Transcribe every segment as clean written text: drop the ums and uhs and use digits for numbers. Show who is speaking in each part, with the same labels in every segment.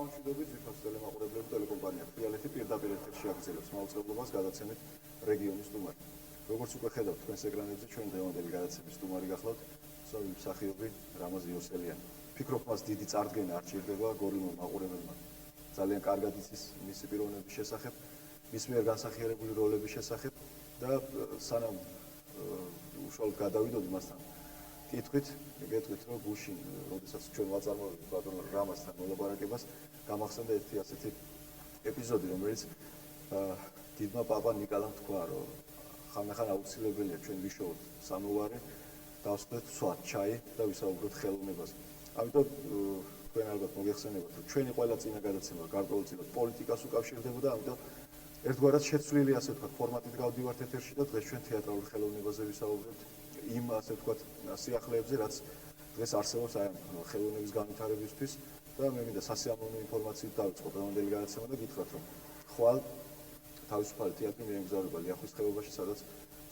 Speaker 1: გამომშვიდობით თვითონ ტელემაყურებლები ტელეკომპანია თრიალეთი პირდაპირ ეთერში აგრძელებს მაუწყებლობას გადაცემით რეგიონის სტუმარი. როგორც უკვე ხედავთ თქვენს ეკრანებზე, ჩვენ დღევანდელი გადაცემის სტუმარი გახლავთ ცნობილი მსახიობი რამაზ იოსელიანი. ფიქრობ, მას დიდი წარდგენა არ ჭირდება გორილმა მაყურებელმა. ძალიან კარგად იცის მისი პიროვნების შესახებ, მის მიერ განსახიერებული როლების შესახებ და სანამ უშუალოდ გადავიდოდი მასთან კითხვით, მიგეთქვით, რომ გუშინ, როდესაც ჩვენ ვაწარმოებთ ბატონ რამაზთან მოლაპარაკებას, გამახსენდა ერთი ასეთი ეპიზოდი, რომელიც დიდმა პაპა ნიკალამ თქვა, რომ ხანდახან აუცილებელია ჩვენ ვიშოვოთ სამოვარი, დავსვათ სვათ ჩაი და ვისაუბროთ ხელოვნებაზე. ამიტომ თქვენ ალბათ მოგეხსენებათ, რომ ჩვენი ყველა წინა გადაცემა გარკვეულწილად პოლიტიკას უკავშირდებოდა, ამიტომ ერთგვარად შეცვლილი, ასე ვთქვათ, ფორმატით გავდივართ ეთერში და დღეს ჩვენ თეატრალურ ხელოვნებაზე ვისაუბრებთ იმ, ასე ვთქვათ, სიახლეებზე, რაც დღეს არსებობს აი ამ ხელოვნების განვითარებისთვის და მე მინდა სასიამოვნო ინფორმაციით დავიწყო დღევანდელი გადაცემა და გითხრათ, რომ ხვალ თავისუფალი თეატრი მიემგზავრება ლიახვის ხეობაში, სადაც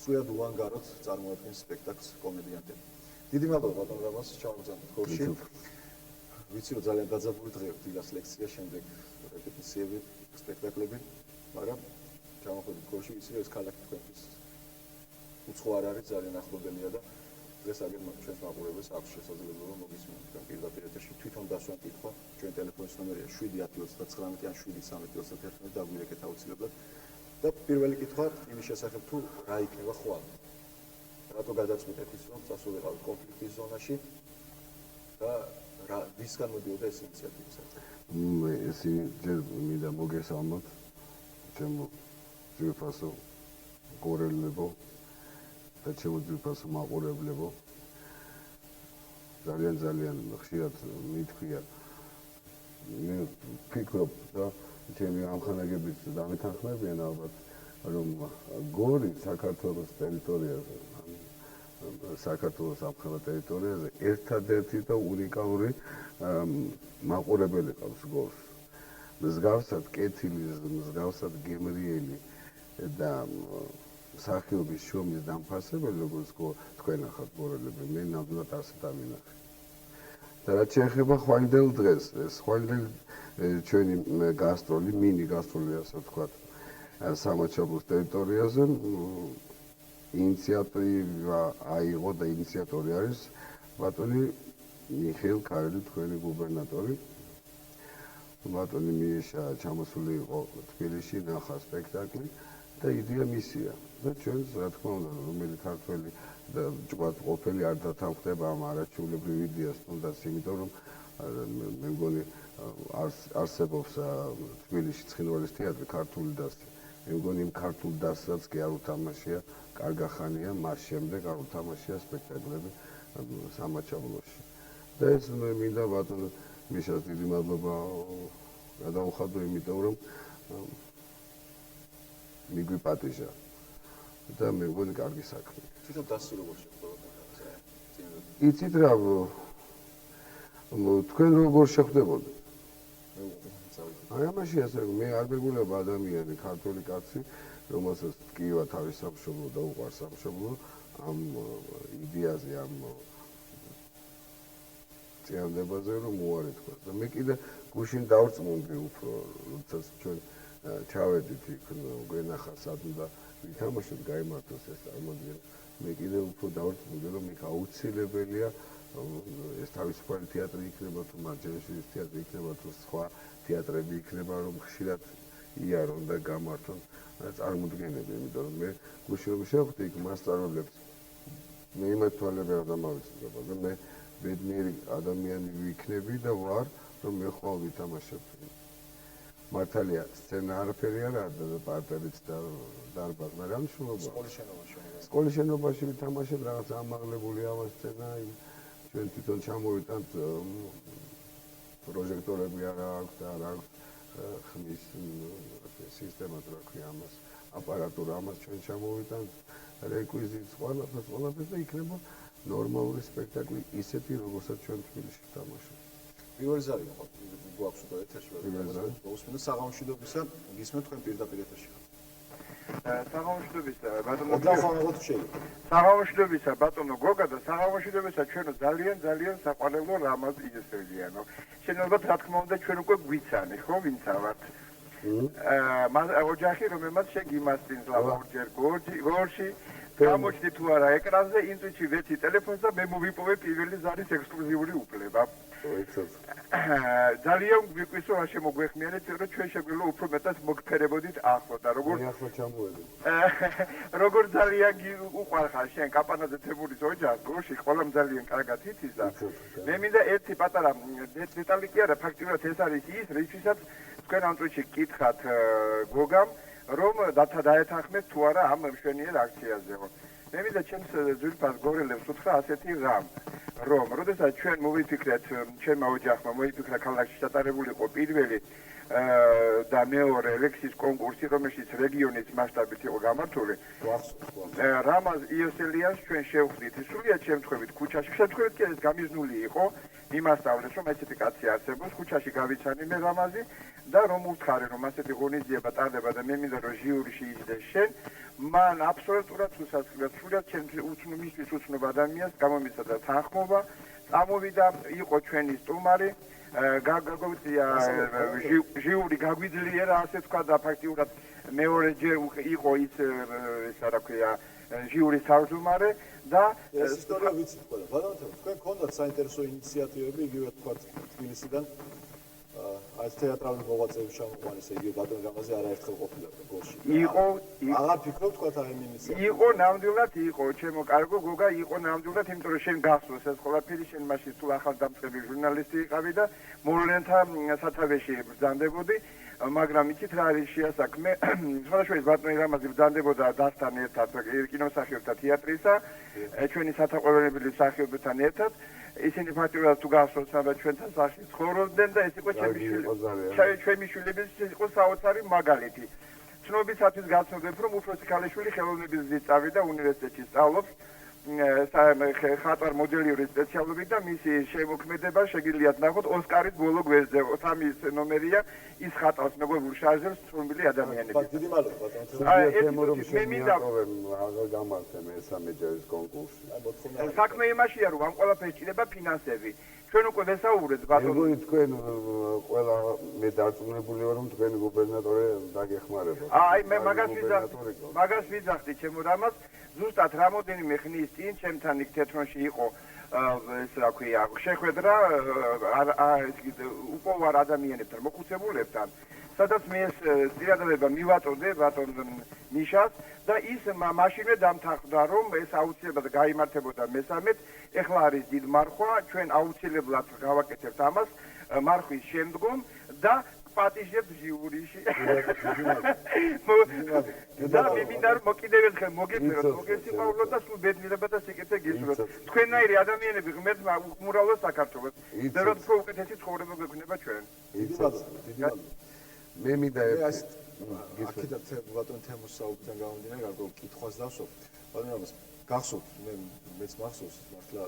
Speaker 1: სრულიად უანგაროდ წარმოადგენს სპექტაკლს კომედიანტები. დიდი მადლობა ბატონ რამაზ, ჩავაგზავნეთ გორში. ვიცი, რომ ძალიან დაძაბული დღეა, დილას ლექცია, შემდეგ რეპეტიციები, სპექტაკლები, მაგრამ ჩავახვედით გორში, ვიცი, რომ ეს ქალაქი თქვენთვის უცხო არ არის, ძალიან ახლობელია და დღეს აგერ ჩვენს მაყურებელს აქვს შესაძლებლობა მოგისმინოთ თქვენ პირდაპირ ეთერში თვითონ დასვან კითხვა, ჩვენი ტელეფონის ნომერია 71039 ან 71331 დაგვირეკეთ აუცილებლად და პირველი კითხვა იმის შესახებ თუ რა იქნება ხვალ. რატო გადაწყვიტეთ ის, რომ წასულიყავით კონფლიქტის ზონაში და ვისგან მოდიოდა ეს ინიციატივა?
Speaker 2: ეს ჯერ მინდა მოგესალმოთ ჩემო ძვირფასო გორელებო და ჩემო ძვირფასო მაყურებლებო. ძალიან ხშირად მითქვია, მე ვფიქრობ და ჩემი ამხანაგებით დამეთანხმებიან ალბათ, რომ გორი საქართველოს ტერიტორიაზე, საქართველოს ამხანაგ ტერიტორიაზე ერთადერთი და უნიკალური მაყურებელი ყავს გორს. მსგავსად კეთილი, მსგავსად გემრიელი და მსახიობის შრომის დამფასებელი, როგორც თქვენ ახალ გორელები, მე ნამდვილად ასეთ ამინახე. და რაც შეეხება ხვალინდელ დღეს, ეს ხვალინდელი ჩვენი გასტროლი, მინი გასტროლი, ასე ვთქვათ, სამაჩაბლოს ტერიტორიაზე ინიციატივა აიღო და ინიციატორი არის ბატონი მიხეილ ქარელი, თქვენი გუბერნატორი. ბატონი მიშა ჩამოსული იყო თბილისში, ნახა სპექტაკლი და იდეა მისია. და ჩვენს, რა თქმა უნდა, რომელი ქართველი და ჭკვათ ყოფილი არ დათანხმდება ამ არაჩვეულებრივ იდეას, თუნდაც იმიტომ, რომ მე მგონი არსებობს თბილისში ცხინვალის თეატრი, ქართული დასი. მე მგონი იმ ქართულ დასსაც კი არ უთამაშია, კარგა ხანია, მას შემდეგ არ უთამაშია სპექტაკლები სამაჩაბლოში. და ეს მე მინდა ბატონ მიშას დიდი მადლობა გადავუხადო, იმიტომ რომ მიგვიპატიჟა და მე მგონი კარგი საქმე.
Speaker 1: თვითონ დასი როგორ შეხვდებოდა?
Speaker 2: იცით რა, თქვენ როგორ შეხვდებოდა? აი ამაში ასე მე არ მეგულება ადამიანი, ქართველი კაცი, რომელსაც ტკივა თავის სამშობლო და უყვარს სამშობლო, ამ იდეაზე, ამ წინადებაზე რომ უარი თქვა. და მე კიდე გუშინ დავწმუნდი უფრო, როდესაც ჩვენ ჩავედით იქ, გვენახა სად უნდა ვითამაშოთ, გაიმართოს ეს წარმოდგენა. მე კიდე უფრო დავწმუნდი, რომ იქ აუცილებელია ეს თავისუფალი თეატრი იქნება, თუ მარჯანიშვილის თეატრი იქნება, თუ სხვა თეატრები იქნება, რომ ხშირად იარონ და გამართონ წარმოდგენები, იმიტომ რომ მე გუშინ რომ შევხვდი იქ მასწავლებლებს, მე იმათ თვალები არ დამავიწყდება და მე ბედნიერი ადამიანი ვიქნები და ვარ, რომ მე ხვალ ვითამაშებ. მართალია, სცენა არაფერი არ არის და პარტერიც და დარბაზი, მაგრამ მნიშვნელობა. სკოლის შენობაში ვითამაშებ, რაღაც ამაღლებული ამა სცენა, ჩვენ თვითონ ჩამოვიტანთ პროჟექტორები არ აქვს და არ აქვს ხმის სისტემა, რა ქვია ამას, აპარატურა ამას ჩვენ ჩამოვიტანთ, რეკვიზიტს, ყველაფერს და იქნება ნორმალური სპექტაკლი ისეთი, როგორცაც ჩვენ თბილისში ვთამაშობთ.
Speaker 1: პირველი ზარი გვაქვს უკვე ეთერში, მოусმინეთ საღამოშიდობისა, გისმენთ თქვენ პირდაპირ ეთერში.
Speaker 3: საღამოშობისა ბატონო
Speaker 1: ოდნავ შეიძლება.
Speaker 3: საღამოშობისა ბატონო გოგა და საღამოშობისა ჩვენ ძალიან საყვარელო რამაზ ისევიანო. შენობათ რა თქმა უნდა ჩვენ უკვე გვიცანი ხო ვინც ავართ. ოჯახი რომელმაც შეგიმასწინს ლაბორატორიერ გორში გამოჩნდი თუ არა ეკრანზე ინტუიტი ვეცი ტელეფონს და მე მოვიპოვე პირველი ზარის ექსკლუზიური უფლება. ძალიან გვიყვისო რა შემოგვეხმიანეთ რომ ჩვენ შეგვიძლია უფრო მეტად მოგფერებოდით ახლო და როგორ ძალიან უყვარხარ შენ კაპანაძე თემურის ოჯახს გორში ყველამ ძალიან კარგად იცის და მე მინდა ერთი პატარა დეტალი კი არა ფაქტიურად ეს არის ის რისთვისაც თქვენ ამ წუთში გკითხათ გოგამ რომ დაეთანხმეთ თუ არა ამ მშვენიერ აქციაზეო. მე მინდა ჩემს ძვირფას გორელებს უთხრა ასეთი რამ, რომ როდესაც ჩვენ მოვიფიქრეთ, ჩემმა ოჯახმა მოიფიქრა ქალაქში ჩატარებული იყო პირველი და მეორე ლექსის კონკურსი, რომელშიც რეგიონის მასშტაბით იყო გამართული. რამაზ იოსელიანს ჩვენ შევხვდით სრულიად შემთხვევით ქუჩაში, შემთხვევით კი ეს გამიზნული იყო, იმასწავლეს რომ ესეთი კაცი არსებობს, ქუჩაში გავიცანი მე რამაზი და რომ უთხრე რომ ასეთი ღონისძიება ტარდება და მე მინდა რომ ჟიურიში იჯდეს შენ მან აბსოლუტურად უსასრულოდ სულად ჩემ მისთვის უცნობ ადამიანს გამომიცადა თანხმობა წამოვიდა იყო ჩვენი სტუმარი გაგვიწია ჟიური გაგვიძლიერა ასე თქვა და ფაქტიურად მეორე ჯერ იყო ის რა ქვია ჟიურის თავმჯდომარე და
Speaker 1: ეს ისტორია ვიცით ყველა ბატონო თქვენ გქონდათ საინტერესო ინიციატივები იგივე თქვა თბილისიდან ეს თეატრალური მოღვაწეების ჩამოყვანის იგივე ბატონ რამაზე არაერთხელ ყოფილა გოლში. იყო აღარ ფიქრობ თქვა ამ ინიციატივას.
Speaker 3: იყო ნამდვილად იყო ჩემო კარგო გოგა იყო ნამდვილად იმიტომ რომ შენ გახსოვს ეს ყველაფერი შენ მაშინ თუ ახალდამწყები ჟურნალისტი იყავი და მოვლენთა სათავეში ბრძანდებოდი მაგრამ იცით რა არის შეასაქმე სხვადასხვა ბატონი რამაზი ბრძანდებოდა დასთან ერთად კინომსახიობთა თეატრისა ჩვენი სათაყვანებელი მსახიობებთან ერთად ისინი ფაქტობრივად თუ გახსოვს საერთოდ ჩვენთან სახში ცხოვრობდნენ და ეს იყო ჩემი შვილების იყო საოცარი მაგალითი. ცნობისათვის გაცნობებ რომ უფროსი ქალიშვილი ხელოვნების გზით წავიდა უნივერსიტეტში სწავლობს ხატვარ მოდელიური სპეციალობით და მისი შემოქმედება შეგიძლიათ ნახოთ ოსკარის ბოლო გვერდზე 3 ნომერია ის ხატავს მეგობრულ შარჟებს ცნობილი ადამიანები.
Speaker 1: დიდი მადლობა ბატონო.
Speaker 3: მე მინდა
Speaker 2: გამართე მესამე ჯერის კონკურსი.
Speaker 3: საქმე იმაშია რომ ამ ყველაფერს ჭირდება ფინანსები. ჩვენ უკვე ვესაუბრეთ ბატონო.
Speaker 2: როგორი თქვენ ყველა მე დარწმუნებული ვარ რომ თქვენი გუბერნატორი დაგეხმარება.
Speaker 3: აი მე მაგას ვიძახდი ჩემო რამას ზუსტად რამოდენიმე ხნის წინ ჩემთან იქ თეთრონში იყო ეს რა ქვია შეხვედრა უპოვარ ადამიანებთან მოხუცებულებთან სადაც მე ეს წინადადება მივაწოდე ბატონ ნიშას და ის მაშინვე დამთანხმდა რომ ეს აუცილებლად გაიმართებოდა მესამედ ეხლა არის დიდ მარხვა ჩვენ აუცილებლად გავაკეთებთ ამას მარხვის შემდგომ და პატიჟებს ჟიურიში და მე მინდა რომ კიდევ ერთხელ მოგესწავლოთ და სულ ბედნიერება და სიკეთე გისურვოთ თქვენნაირი ადამიანები ღმერთმა უკმურალოს საქართველოს და რომ უფრო უკეთესი ცხოვრება გვექნება ჩვენ
Speaker 1: დიდი მადლობა
Speaker 2: მე მინდა
Speaker 1: აქედან ბატონ თემოს საუბრიდან გამომდინარე გარკვეულ კითხვას დავსვამ ბატონ რამაზ გახსოვთ მეც მახსოვს მართლა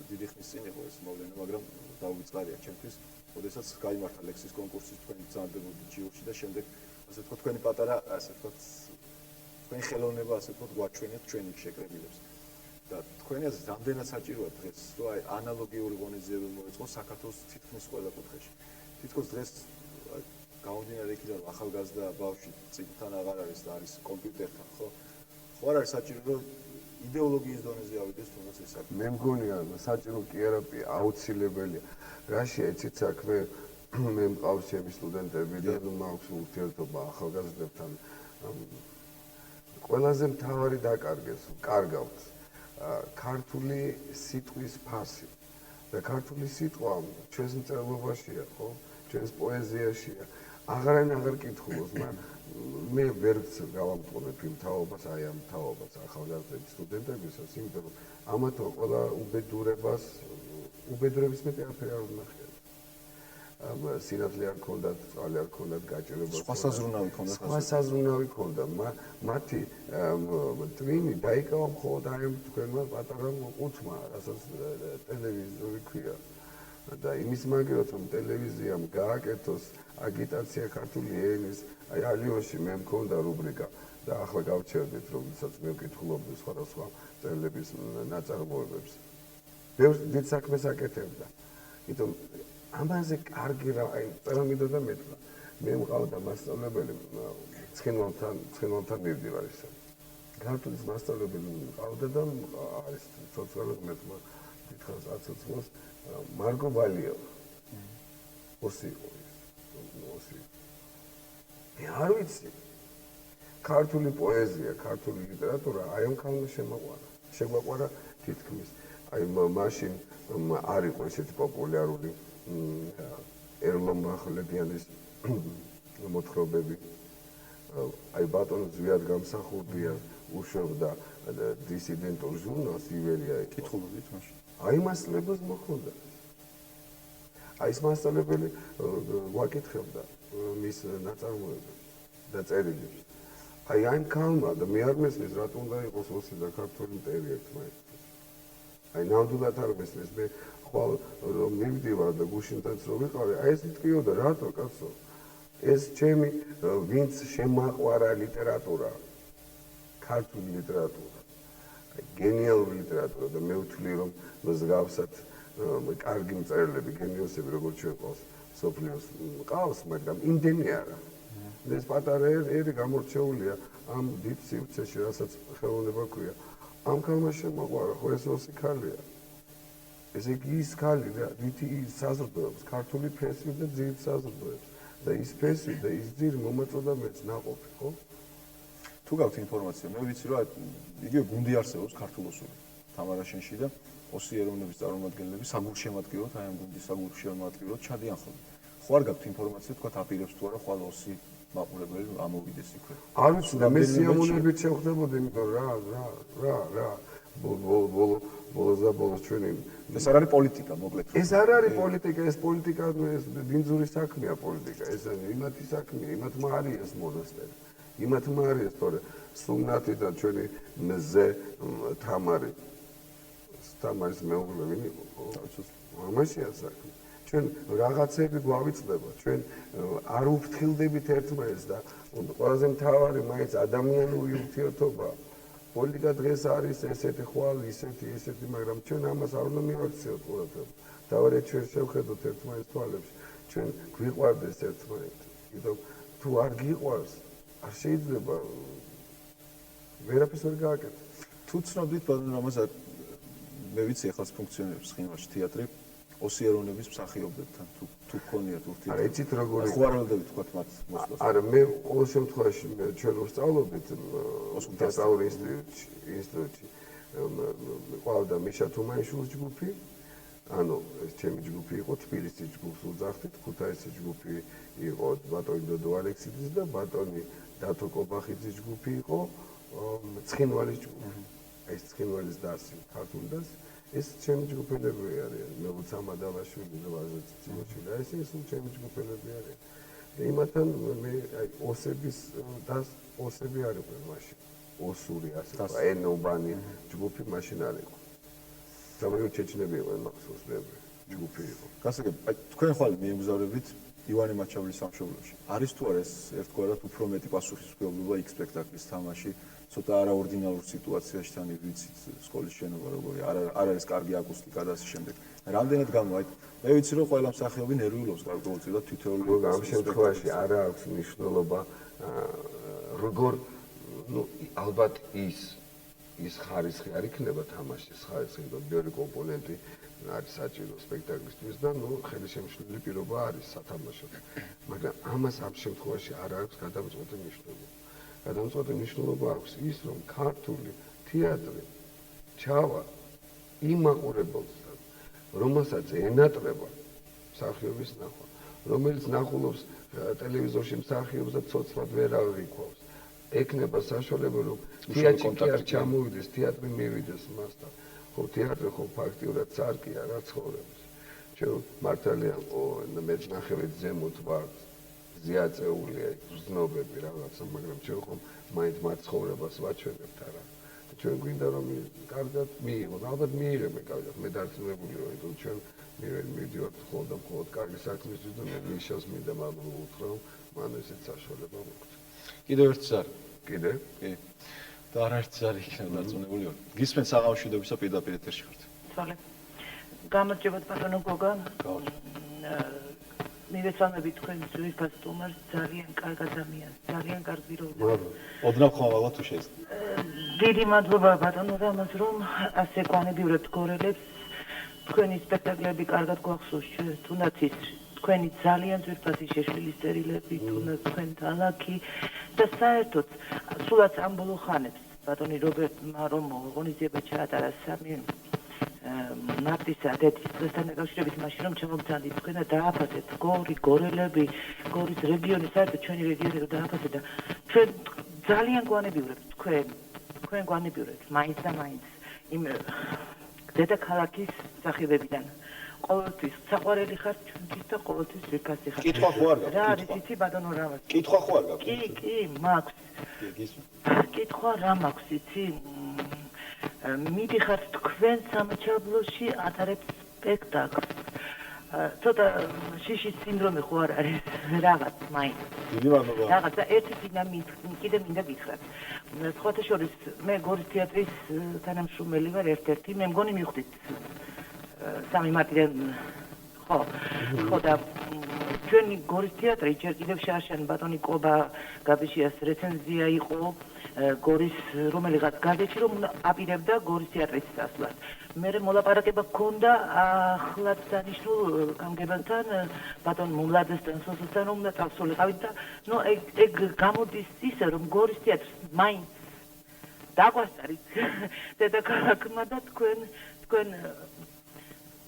Speaker 1: დიდი ხნის წინ იყო ეს მოვლენა მაგრამ დაუვიწყარია ჩემთვის ოდესაც გაიმართა ლექსის კონკურსი თქვენი ბრძანდებოდი ჯიურში და შემდეგ ასე ვთქვათ თქვენი პატარა ასე ვთქვათ თქვენი ხელოვნება ასე ვთქვათ გვაჩვენეთ ჩვენი შეკრებილებს და თქვენი აზრით რამდენად საჭიროა დღეს რომ აი ანალოგიური ღონისძიებები მოეწყოს საქართველოს თითქმის ყველა კუთხეში თითქოს დღეს გამომდინარე იქიდან რომ ახალგაზრდა ბავშვი წიგნთან აღარ არის და არის კომპიუტერთან ხო არ არის საჭირო რომ იდეოლოგიის დონეზე ავიდეს თუნდაც ეს საქმე
Speaker 2: მე მგონია საჭირო კი არა აუცილებელია რაში ეცით საქმე მე მყავს ჩემი სტუდენტები და მაქვს ურთიერთობა ახალგაზრდებთან ყველაზე მთავარი დაკარგეს კარგავთ ქართული სიტყვის ფასი და ქართული სიტყვა ჩვენს მწერლობაშია ხო ჩვენს პოეზიაშია აღარ კითხულობს მე ვერ გავამტყობებ იმ თაობას აი ამ თაობას ახალგაზრდების სტუდენტებისას იმიტომ რომ ამათო ყველა უბედურების მეტი არაფერი არ უნახია სინათლე არ ქონდათ წყალი არ ქონდათ გაჭირება
Speaker 1: სხვა
Speaker 2: საზრუნავი ქონდა მათი ტვინი დაიკავა მხოლოდ აი თქვენმა პატარა ყუთმა რასაც ტელევიზორი ქვია და იმის მაგერად რომ ტელევიზიამ გააკეთოს აგიტაცია ქართული ენის, აი ალიონში მე მქონდა რუბრიკა და ახლა გავჩერდით, როდესაც მე ვკითხულობდი სხვადასხვა წერილების ნაწარმოებებს. ბევრ დიდ საქმეს აკეთებდა. იმიტომ ამაზე კარგი რა, აი წარმიდოდა მეთქვა. მე მყავდა მასწავლებელი ცხინვალთან მივდივარ ისე. ქართულის მასწავლებელი მყავდა და არის ცოცხალად მეთქვა დიდხანს აცოცხლოს მარგო ვალიევა. ოსი იყო ის. ოსი. მე არ ვიცი. ქართული პოეზია, ქართული ლიტერატურა აი ამ ქალმა შემოყვარა თითქმის. აი მაშინ არ იყო ესეთი პოპულარული ერლო მახლებიანის მოთხრობები. აი ბატონო ზვიად გამსახურდია უშვებდა დისიდენტურ ჟურნალს ივერია
Speaker 1: კითხულობდით მაშინ.
Speaker 2: აი მასწავლებლს მოხდა. აი ეს მასწავლებელი ვაკითხებდა მის ნაწარმოებებს და წერილებს. აი ამ ქალმა და მე არ მესმის რატო უნდა იყოს ოსი და ქართული მტერი ერთმანეთს. აი ნამდვილად არ მესმის მე ხვალ რომ მივდივარ და გუშინთაც რომ ვიყავი აი ეს მტკიოდა რატო კაცო ეს ჩემი ვინც შემაყვარა ლიტერატურა ქართული ლიტერატურა აი გენიალური ლიტერატურა და მე ვთვლი რომ მსგავსად კარგი მწერლები გენიოსები როგორც ჩვენ ყავს სოფლიოს ყავს მაგრამ იმდენი არა ეს პატარა ერი გამორჩეულია ამ დიდ სივრცეში რასაც ხელოვნება ქვია ამ ქალმა შემოყვარა ხო ეს ოსი ქალია ესე იგი ის ქალი რა ვითი საზრდოობს ქართული ფესი და ძირ საზრდოობს და ის ფესი და ის ძირ მომაწოდა მეც ნაყოფი ხო
Speaker 1: თუ გაქვთ ინფორმაცია მე ვიცი რომ იგივე გუნდი არსებობს ქართულოსური თამარაშენში და ოსი ეროვნების წარმომადგენლები საგულშემატკივროდ აი ამ გუნდის საგულშემატკივროდ ჩადიან ხოლმე ხო არ გაქვთ ინფორმაცია თქვა აპირებს თუ არა ხვალ ოსი მაყურებელი ამოვიდეს იქვე
Speaker 2: არ ვიცი და მე სიამოვნებით შევხვდებოდი იმიტომ რა ბოლოს ჩვენი
Speaker 1: ეს არ არის პოლიტიკა მოკლედ
Speaker 2: ეს არ არის პოლიტიკა ეს პოლიტიკა ეს ბინძური საქმეა პოლიტიკა ეს იმათი საქმეა იმათმა არის ეს მონასტერი იმათმა არის თორე სუნათი და ჩვენი მზე თამარის მეუღლე ვინ იყო ამაშია საქმე ჩვენ რაღაცები გვავიწყდება ჩვენ არ უფრთხილდებით ერთმანეთს და ყველაზე მთავარი მაინც ადამიანური ურთიერთობა პოლიტიკა დღეს არის ესეთი ხვალ ისეთი მაგრამ ჩვენ ამას არ უნდა მივაქციოთ ყურადღება დავარეთ ჩვენ შევხედოთ ერთმანეთს თვალებში ჩვენ გვიყვარდეს ერთმანეთი იმიტომ თუ არ გიყვარს არ შეიძლება ვერაფერს ვერ გააკეთო
Speaker 1: თუ ცნობდით ბატონ რამაზან მე ვიცი ახლა ფუნქციონირებს ხინვალში თეატრი ოსი ეროვნების მსახიობებთან თუ გქონიათ ურთიერთობა
Speaker 2: არა იცით როგორი
Speaker 1: ხო არ ველოდებით თქვათ მათ მოსვლას
Speaker 2: არა მე ყოველ შემთხვევაში ჩვენ ვსწავლობთ თეატრალურ ინსტიტუტში ყავდა მიშა თუმაიშვილის ჯგუფი ანუ ეს ჩემი ჯგუფი იყო თბილისის ჯგუფს უძახდით ქუთაისის ჯგუფი იყო ბატონი დოდო ალექსიძის და ბატონი დათო კობახიძის ჯგუფი იყო ცხინვალის ჯგუფი ეს ცხინვალის დასი ქართული დასი ეს ჩემი ჯგუფელები არიან მეუცა მადავაშვილი და ვაზეთ წინოჩი და ეს ჩემი ჯგუფელები არიან იმათთან მე აი ოსები არ იყო მაშინ ოსური ასე ენოვანი ჯგუფი მაშინ არ იყო სამერო ჩეჩნები იყვნენ მახსოვს მე ჯგუფი იყო
Speaker 1: გასაგებ აი თქვენ ხვალ მიემგზავრებით ივანე მაჩაბლის სამშობლოში არის თუ არა ეს ერთგვარად უფრო მეტი პასუხისმგებლობა იქ სპექტაკლის თამაში ცოტა არაორდინალურ სიტუაციაში თან ვიცით სკოლის შენობა როგორი არ არის კარგი აკუსტიკა და ასე შემდეგ რამდენად გამო აი მე ვიცი რომ ყველა მსახიობი ნერვიულობს გარკვეულწილად თითოეული
Speaker 2: ამ შემთხვევაში არ აქვს მნიშვნელობა როგორ ну ალბათ ის ხარისხი არ იქნება თამაშის ხარისხი და ბევრი კომპონენტი არის საჭირო სპექტაკლისთვის და ну ხელშემშლელი პირობა არის სათამაშოდ მაგრამ ამას ამ შემთხვევაში არ აქვს გადამწყვეტი მნიშვნელობა გადამწყვეტი მნიშვნელობა აქვს ის რომ ქართული თეატრი ჩავა იმ მაყურებელთან რომელსაც ენატრება მსახიობის ნახვა რომელიც ნახულობს ტელევიზორში მსახიობს და ცოცხლად ვერავინ იქავს ეკნება საშუალება რომ თეატრში კი არ ჩამოვიდეს თეატრი მივიდეს მასთან ხო თეატრი ხო ფაქტიურად სარკია რა ცხოვრებს ჩვენ მართალია მეტნახევით ზემოთ ვარ ზიაწეულია გზნობები რაღაცა მაგრამ ჩვენ ხომ მაინც მათ ცხოვრებას ვაჩვენებთ არა ჩვენ გვინდა რომ კარგად მიიღოთ, ალბათ მიიღებენ კარგად, მე დარწმუნებული ვარ, რომ ჩვენ მივიდივართ მხოლოდ და მხოლოდ კარგი საქმისთვის და მე მიშას მინდა მადლობა უთხრა, რომ მან ესეც საშუალება მოგვცა.
Speaker 4: კიდევ ერთი ზარი.
Speaker 2: კიდე?
Speaker 4: კი. და არაერთი ზარი იქნება დარწმუნებული ვარ. გისმენთ საღამოშვიდობისა პირდაპირ ეთერში ხართ.
Speaker 5: Sorry. გამარჯობათ ბატონო გოგა. მივეცანები თქვენ ძვირფას სტუმარს ძალიან კარგ ადამიანს, ძალიან კარგ პიროვნებას.
Speaker 4: ოდნავ ხმავალა თუ შეიძლება.
Speaker 5: დიდი მადლობა ბატონო რამაზ რომ ასე გვანებივრებთ გორელებს. თქვენი სპექტაკლები კარგად გვახსოვს ჩვენ, თუნდაც ის თქვენი ძალიან ძვირფასი შეშლილი სერიალები, თუნდაც თქვენ თალაკი და საერთოდ სულაც ამ ბოლო ხანებს ბატონი რობერტმა რომ ღონისძიება ჩაატარა 3 მარტისა დეთის დღესთან დაკავშირებით მაშინ რომ ჩამოგძანდით თქვენ და დააფასეთ გორელები, გორის რეგიონი, საერთოდ ჩვენი რეგიონი რომ დააფასეთ და ჩვენ ძალიან გვანებივრებთ თქვენ გვანებივრებთ მაინც და მაინც იმ დედაქალაქის სახებებიდან ყოველთვის საყვარელი ხართ ჩვენთვის და ყოველთვის ძვირფასი ხართ.
Speaker 4: კითხვა ხო არ გაქვს?
Speaker 5: რა არის იცი ბატონო რა მაქვს?
Speaker 4: კითხვა ხო არ გაქვს?
Speaker 5: კი, მაქვს.
Speaker 4: გისმენთ.
Speaker 5: კითხვა რა მაქვს იცი? მიდიხართ თქვენ სამაჩაბლოში ატარებთ სპექტაკლს. ცოტა შიშის სინდრომი ხო არ არის რაღაც მაინც.
Speaker 4: დიდი მადლობა.
Speaker 5: რაღაცა ერთი კიდე მინდა გითხრათ. სხვათა შორის მე გორის თეატრის თანამშრომელი ვარ ერთ-ერთი, მე მგონი მივხვდით 3 მარტიდან ხო და ჩვენი გორის თეატრი ჯერ კიდევ შარშან ბატონი კობა გაბიშიას რეცენზია იყო გორის რომელიღაც გაზეთში რომ აპირებდა გორის თეატრის წასვლას. მე მოლაპარაკება გქონდა ახლად დანიშნულ გამგებელთან ბატონ მულაძესთან სოსოსთან რომ უნდა წავსულიყავით და ნუ ეგ გამოდის ისე რომ გორის თეატრს მაინც დაგვასწარით დედაქალაქმა და თქვენ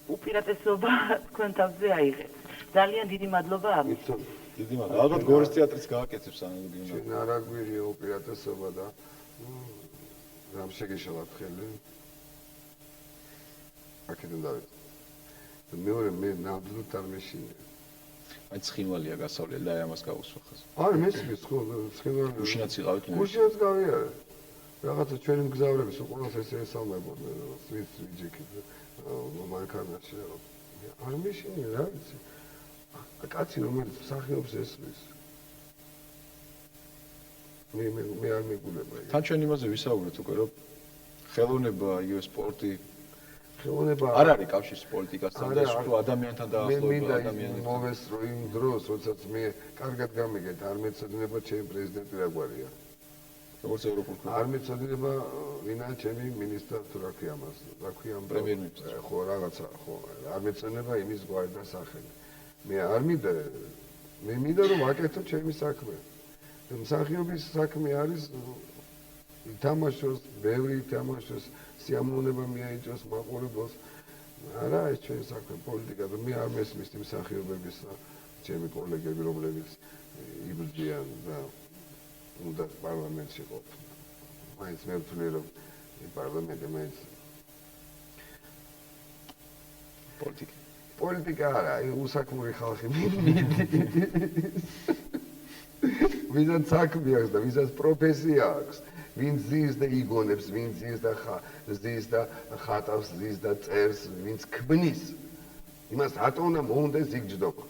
Speaker 5: უპირატესობა თქვენ თავზე აიღეთ. ძალიან დიდი მადლობა ამის.
Speaker 4: დიდი მადლობა. ალბათ გორის თეატრიც გააკეთებს ანალოგიურად.
Speaker 2: ჩვენ არა გვირია უპირატესობა და რამ შეგეშალათ ხელი. აქედან დავით. მეორე მე ნამდვილად არ მეშინია.
Speaker 4: აი ცხინვალია გასავლელი და აი ამას გავუსვა ხაზ.
Speaker 2: არ მესმის ხო ცხინვალი.
Speaker 4: გუშინაც იყავით მე.
Speaker 2: გუშინაც გავიარე. რაღაცა ჩვენი მგზავრების უყუროს ესე ესალმებოდნენ სვიც ვიჯექით მანქანაში. არ მეშინია რა ვიცი. კაცი რომელიც მსახიობს ესმის. მე არ მეგულება.
Speaker 4: თან ჩვენ იმაზე ვისაუბრეთ უკვე რომ ხელოვნება, იგივე სპორტი
Speaker 2: ხელოვნება
Speaker 4: არ არის კავშირის პოლიტიკასთან და უფრო ადამიანთან დაახლოება ადამიანებთან.
Speaker 2: მოვესწრო იმ დროს, როდესაც მე კარგად გამიგეთ, არ მეცოდინება ჩემი პრეზიდენტი რა გვარია.
Speaker 4: როგორც ევროპულ კლუბში.
Speaker 2: არ მეცოდინება ვინა ჩემი მინისტრი თუ რა ქვია მას, რა ქვია ამ
Speaker 4: პრემიერ-მინისტრი.
Speaker 2: ხო რაღაცა, ხო. არ მეცოდინება იმის გვარი და სახელი. მე არ მინდა, მე მინდა რომ აკეთო ჩემი საქმე. მსახიობის საქმე არის ითამაშოს, ბევრი ითამაშოს, სიამოვნება მიაიჭოს მაყურებელს. არა ეს ჩვენი საქმე პოლიტიკა და მე არ მესმის იმ მსახიობების ჩემი კოლეგები რომლებიც იბრძვიან და უნდა პარლამენტში ყოფნ. მაინც მე ვთვლი რომ პარლამენტი მაინც პოლიტიკა არა, უსაქმური ხალხი მიდის. ვისაც საქმე აქვს და ვისაც პროფესია აქვს. ვინ ზის და იგონებს, ვინ ზის და ხატავს, ზის და წერს, ვინც ქმნის. იმას რატომ მოუნდეს იგჯდობა.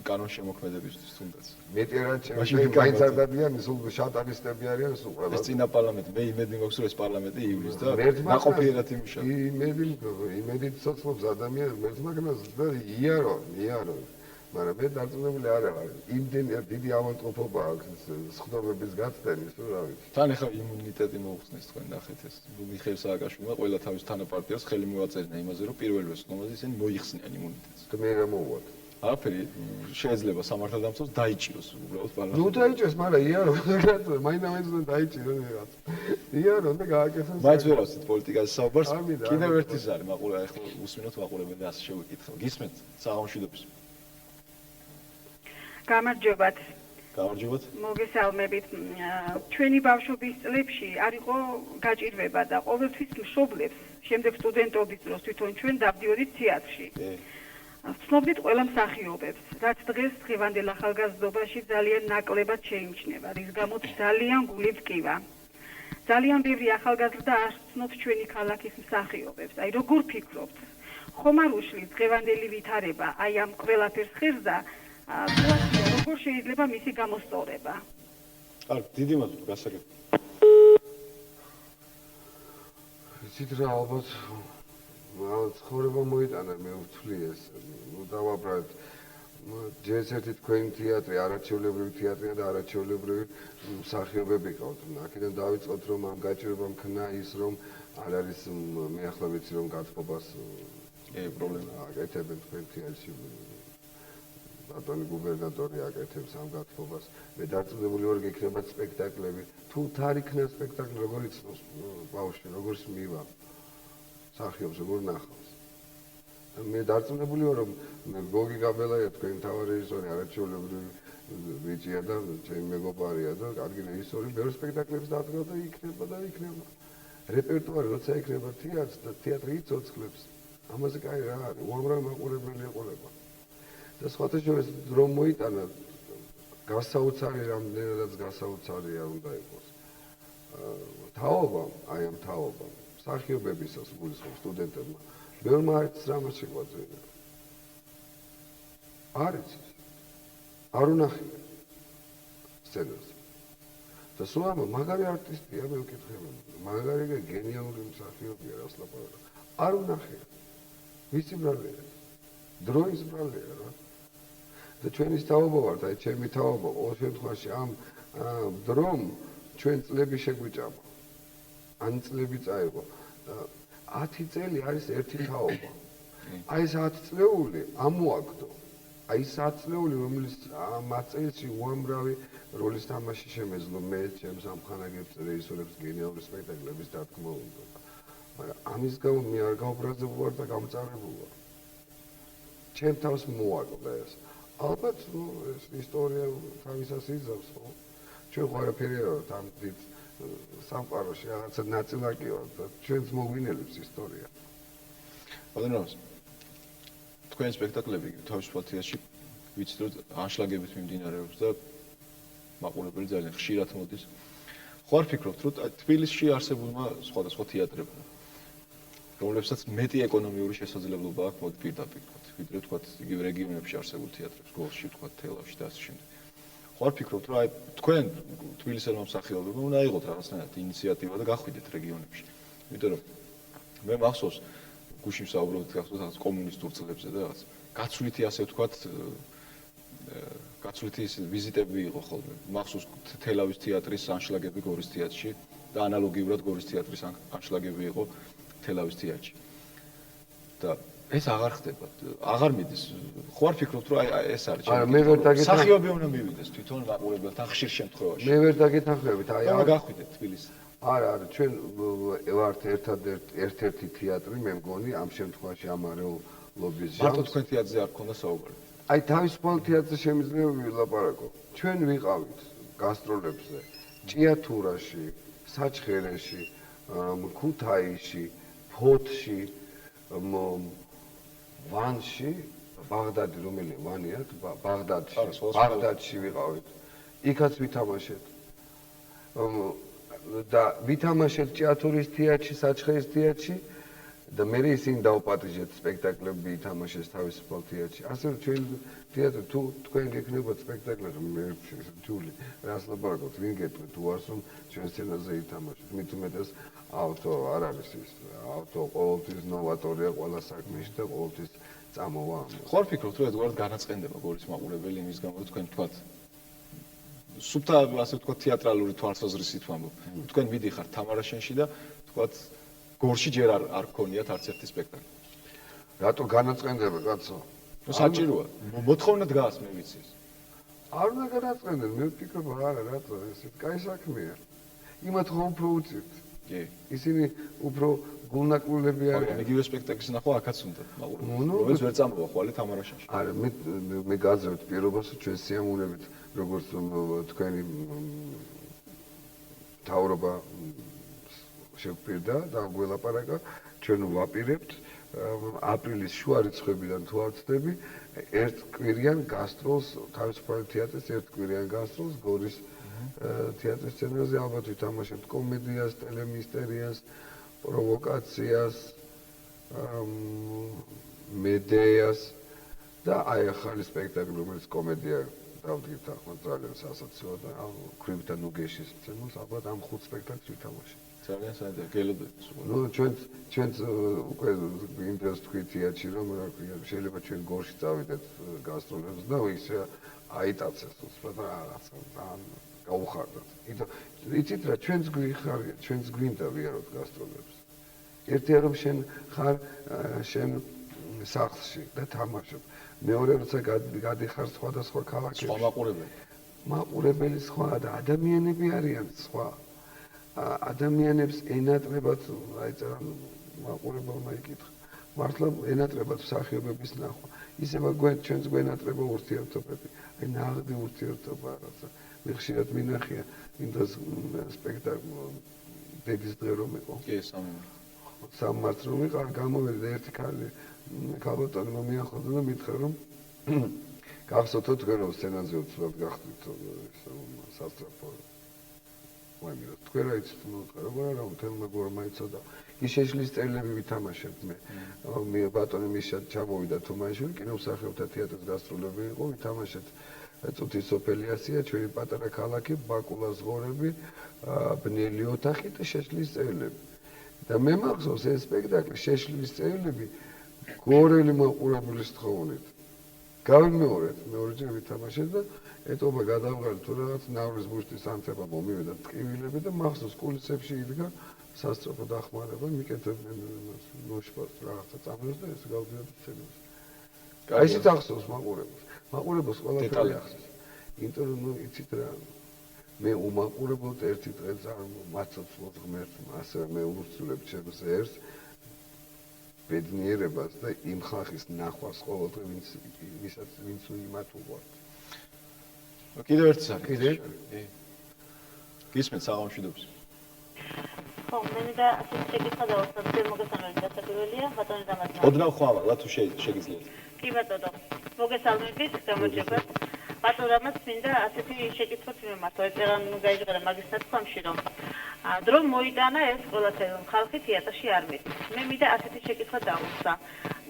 Speaker 4: კანონ შემოქმედებისთვის თუნდაც.
Speaker 2: მეტი რა ჩემი მაინც არ დადიან, სულ შატალისტები არიან სულ ყველა.
Speaker 4: ეს წინა პარლამენტი, მე იმედი მაქვს რომ ეს პარლამენტი იulis და ნაყოფიერად იმუშავებს.
Speaker 2: იმედი ცოცხლობს ადამიანს მერცმაგნას და იარო. მაგრამ მე დარწმუნებული არ ვარ. იმდენი დიდი ავადმყოფობა აქვს სხდომების გაცდენის, რა ვიცი.
Speaker 4: თან ახლა იმუნიტეტი მოუხსნეს თქვენ ნახეთ ეს. მიხეილ სააკაშვილმა ყველა თავის თანაპარტიას ხელი მოაწერინა იმაზე, რომ პირველ სხდომაზე ისინი მოიხსნიან იმუნიტეტს.
Speaker 2: და მე რა მოვუვათ?
Speaker 4: არაფერი შეიძლება სამართალდამცავს დაიჭიროს უბრალოდ პარლამენტი.
Speaker 2: ნუ დაიჭიროს, მაგრამ იარო, მაინც დაიჭირო რაღაც. იარო და გააკეთოს.
Speaker 4: მაინც ვერ ავსით პოლიტიკაზე საუბარს. კიდევ ერთი ზარი მაყურე ახლა უსმინოთ მაყურებენ და ასე შევიკითხავ. გისმენთ საღამოშვიდობის.
Speaker 6: გამარჯობათ.
Speaker 4: გამარჯობათ.
Speaker 6: მოგესალმებით. ჩვენი ბავშვობის წლებში არ იყო გაჭირვება და ყოველთვის მშობლებს, შემდეგ სტუდენტობის დროს თვითონ ჩვენ დავდიოდით თეატრში. ვცნობდით ყველა მსახიობებს, რაც დღევანდელ ახალგაზრდობაში ძალიან ნაკლებად შეიმჩნევა, რის გამოც ძალიან გული ვკივა. ძალიან ბევრი ახალგაზრდა არ ცნობს ჩვენი ქალაქის მსახიობებს. აი როგორ ფიქრობთ? ხომ არ უშლის დღევანდელი ვითარება აი ამ ყველაფერს ხერს და როგორ შეიძლება მისი გამოსწორება?
Speaker 4: კარგი, დიდი მადლობა გასაგებად.
Speaker 2: იცით რა, ალბათ ცხოვრება მოიტანა მე ვთვლი ეს. დავაბრალეთ ჯერ ერთი თქვენი თეატრი არაჩვეულებრივი თეატრია და არაჩვეულებრივი მსახიობები ყავთ. აქედან დავიწყოთ რომ ამ გაჭირვებამ ქნა ის რომ არ არის მე ახლა ვიცი რომ გათბობას
Speaker 4: პრობლემა
Speaker 2: აკეთებენ თქვენ თეატრში. ბატონი გუბერნატორი აკეთებს ამ გათბობას. მე დარწმუნებული ვარ გექნება სპექტაკლები. თუ თარ იქნება სპექტაკლი როგორ იცნობს ბავშვი, როგორ მივა მსახიობს, როგორ ნახავს. მე დარწმუნებული ვარ რომ გოგი გაბელაია თქვენი თავი რეჟისორი არაჩვეულებრივი ბიჭია და ჩემი მეგობარია და კარგი რეჟისორი ბევრ სპექტაკლებს დადგა და იქნება და იქნება. რეპერტუარი როცა იქნება თეატრს და თეატრი იცოცხლებს. ამაზე კაი რა არის, უამრავი მაყურებელი ეყოლება. და სხვათა შორის რომ მოიტანა გასაოცარი რამდენადაც გასაოცარია უნდა იყოს. თაობამ, აი ამ თაობამ, მსახიობებისას გულისხმობს სტუდენტებმა ბევრმა არც რამაც შეგვაწყვეტა. არის არ უნახია სცენაზე. და სულ ამ მაგარი არტისტია მე ვკითხე, მაგარი და გენიალური მსახიობია რას ლაპარაკობ. არ უნახია. ვიცი ბრალია. დროის ბრალია რა. და ჩვენი თაობა ვართ, აი ჩემი თაობა, ყოველ შემთხვევაში ამ დრომ ჩვენ წლები შეგვიჭამა. ან წლები წაიღო. 10 წელი არის ერთი თაობა. აი ეს 10 წლეული ამოაგდო. აი ეს 10 წლეული რომელიც ამ წელში უამრავი როლის თამაში შემეძლო მე ჩემს ამხანაგებს რეჟისორებს გენიალური სპექტაკლების დათქმა უნდა. მაგრამ ამის გამო მე არ გავბრაზებულ ვარ და გამწარებულ ვარ. ჩემ თავს მოაკლდა ეს. ალბათ ეს ისტორია თავისას იზავს, ხო? ჩვენ ხო არაფერი არ ვართ ამ დიდ სამყაროში რაღაცა ნაწილაკი ვართ და ჩვენს მოგვინელებს ისტორია.
Speaker 4: ბატონო, თქვენი სპექტაკლები თავისუფალ თეატრში ვიცით რომ ანშლაგებით მიმდინარეობს და მაყურებელი ძალიან ხშირად მოდის. ხო არ ფიქრობთ რომ თბილისში არსებულმა სხვადასხვა თეატრებმა რომლებსაც მეტი ეკონომიური შესაძლებლობა აქვს მოდი პირდაპირ ვიდრე თქვა იგივე რეგიონებში არსებულ თეატრებს, გოლში თქვა თელავში და ასე შემდეგ. ხო არ ფიქრობთ რომ აი თქვენ თბილისელმა მსახიობებმა უნდა აიღოთ რაღაცნაირად ინიციატივა და გახვიდეთ რეგიონებში. იმიტომ რომ მე მახსოვს გუშინ საუბრობთ რაღაც კომუნისტურ წლებზე და რაღაც გაცვლითი ასე ვთქვათ გაცვლითი ვიზიტები იყო ხოლმე. მახსოვს თელავის თეატრის ანშლაგები გორის თეატრში და ანალოგიურად გორის თეატრის ანშლაგები იყო თელავის თეატრში. და ეს აღარ ხდება. აღარ მიდის. ხო არ ფიქრობთ რომ აი ეს არის
Speaker 2: არა მე ვერ დაგეთანხმებით.
Speaker 4: მსახიობი უნდა მივიდეს თვითონ მაყურებელთან ხშირ შემთხვევაში.
Speaker 2: მე ვერ დაგეთანხმებით. აი
Speaker 4: რა გახვიდეთ თბილისში.
Speaker 2: არა, ჩვენ ვართ ერთ-ერთი თეატრი, მე მგონი ამ შემთხვევაში ამ არეულობის ჟანრს.
Speaker 4: მარტო თქვენ თეატრზე არ გქონდა საუბარი.
Speaker 2: აი თავისუფალ თეატრზე შემიძლია ვილაპარაკო. ჩვენ ვიყავით გასტროლებზე ჭიათურაში, საჩხერეში, ქუთაისში, ფოთში, ვანში, ბაღდადი რომელია ვანია? ბაღდადში ვიყავით. იქაც ვითამაშეთ. და ვითამაშეთ ჭიათურის თეატრში, საჩხერის თეატრში და მე ისინი დავპატიჟეთ სპექტაკლები ითამაშეს თავისუფალ თეატრში. ასე რომ ჩვენ თეატრი თუ თქვენ გეკნებათ სპექტაკლები მე რთული რას ლაპარაკობთ, ვინ გეტყვით თუ არს რომ ჩვენ სცენაზე ითამაშოთ. მით უმეტეს ავტო არ არის ის. ავტო ყოველთვის ნოვატორია ყველა საქმეში და ყოველთვის წამოვა.
Speaker 4: ხო არ ფიქრობთ რომ ერთგვარად განაწყენდება გორის მაყურებელი იმის გამო რომ თქვენ თქვათ სუფთა ასე ვთქვათ თეატრალური თვალსაზრისით ვამბობ. თქვენ მიდიხართ თამარაშენში და ვთქვათ გორში ჯერ არ გქონიათ არც ერთი სპექტაკლი.
Speaker 2: რატო განაწყენდება კაცო?
Speaker 4: საჭიროა. მოთხოვნა დგას მე ვიცი ეს.
Speaker 2: არ უნდა განაწყენდნენ, მე ვფიქრობ არა რატო ეს კაი საქმეა. იმათ ხომ უფრო უწევთ.
Speaker 4: კი.
Speaker 2: ისინი უფრო გულნაკრულები არიან.
Speaker 4: იგივე სპექტაკლის ნახვა აქაც უნდა მაყურებელს. რომელიც ვერ წამოვა ხვალე თამარაშენში.
Speaker 2: არა, მე გაძლევთ პირობას ჩვენ სიამოვნებით როგორც თქვენი თავრობა შეგვპირდა და გველაპარაკა, ჩვენ ვაპირებთ აპრილის შუა რიცხვებიდან თუ არ ვცდები, ერთ კვირიან გასტროლს თავისუფალი თეატრის ერთ კვირიან გასტროლს გორის თეატრის სცენაზე ალბათ ვითამაშებთ კომედიას, ტელემისტორიას, პროვოკაციას, მედეას და აი ახალი სპექტაკლი, რომელიც კომედია დავდგით ახლა ძალიან სასაცილო და ქვრივთან უგეშის სცენას, ალბათ ამ 5 სპექტაკლს ვითამაშებთ.
Speaker 4: ძალიან საინტერესო გელოდეთ.
Speaker 2: ნუ ჩვენც უკვე იმდენს თქვი თეატრში რომ რა ქვია შეიძლება ჩვენ გორში წავიდეთ გასტროლებს და ისე აიტაცეს უცბად რაღაცა ძალიან გაუხარდათ. იცით რა ჩვენც გვიხარია, ჩვენც გვინდა ვიაროთ გასტროლებს. ერთია რომ შენ ხარ შენ სახლში და თამაშობ. მეორე როცა გადიხარ სხვადასხვა ქალაქებში.
Speaker 4: სხვა მაყურებელი.
Speaker 2: მაყურებელი სხვა და ადამიანები არიან სხვა. ადამიანებს ენატრებათ, აი წერა მაყურებელმა იკითხა. მართლა ენატრებათ მსახიობების ნახვა. ისევა ჩვენც გვენატრება ურთიერთობები. აი ნაღდი ურთიერთობა რაღაცა. მე ხშირად მინახია იმ დროს სპექტაკლი დედის დღე რომ იყო.
Speaker 4: კი,
Speaker 2: სამმართ რომ იყარ გამოვედი და ერთი ქალი ქალბატონი მომიახოდა და მითხრა რომ გახსოვთო თქვენ რომ სცენაზე უცბად გახდით სასწრაფო ვაიმერო თქვენ რა იცით როგორ არა თელმა გორმა იცოდა ის შეშლის წერილები ვითამაშებთ მე ბატონი მიშა ჩამოვიდა თუმანიშვილი კინომსახიობთა თეატრის გასტროლები იყო ვითამაშეთ წუთის სოფელიასია ჩვენი პატარა ქალაქი ბაკულას ღორები ბნელი ოთახი და შეშლის წერილები და მე მახსოვს ეს სპექტაკლი შეშლის წერილები გორელი მაყურებლის თხოვნით გავიმეორეთ მეორეჯერ ვითამაშეთ და ეტობა გადავღალე თუ რაღაც ნავრის ბუშტის ანთება მომივიდა ტყივილები და მახსოვს კულისებში იდგა სასწრაფო დახმარება მიკეთებდნენ ნოშპას რაღაცა წამოს და ეს გავდიოდა სცენაზე აი ისიც ახსოვს მაყურებელს ყველაფერი ახსოვს იმიტომ რომ იცით რა მე უმაყურებლად ერთი დღე მაცოცხლოს ღმერთს ასევე მე უსწრებ ჩემს ერს ბედნიერებას და იმ ხალხის ნახვას ყოველდღე ვინც იმათ უყვართ
Speaker 4: კიდევ ერთი სახე კიდე გისმენთ საღამოშვიდობის
Speaker 7: ხო მე და ასე შეგიძლია დავასწრებ მოგესალმებით დასაკვირველია ბატონი დამაძმა
Speaker 4: ოდნავ ხვალა თუ შეგიძლიათ
Speaker 7: კი ბატონო მოგესალმებით გამოჩეკოთ ბატონამაც მინდა ასეთი შეკითხვაც მიმართო ეწერან გაიჟღერა მაგის ნაცვლში რომ დრო მოიტანა ეს ყველაფერი რომ ხალხი თეატრში არ მიდის მე მინდა ასეთი შეკითხვა დავუსვა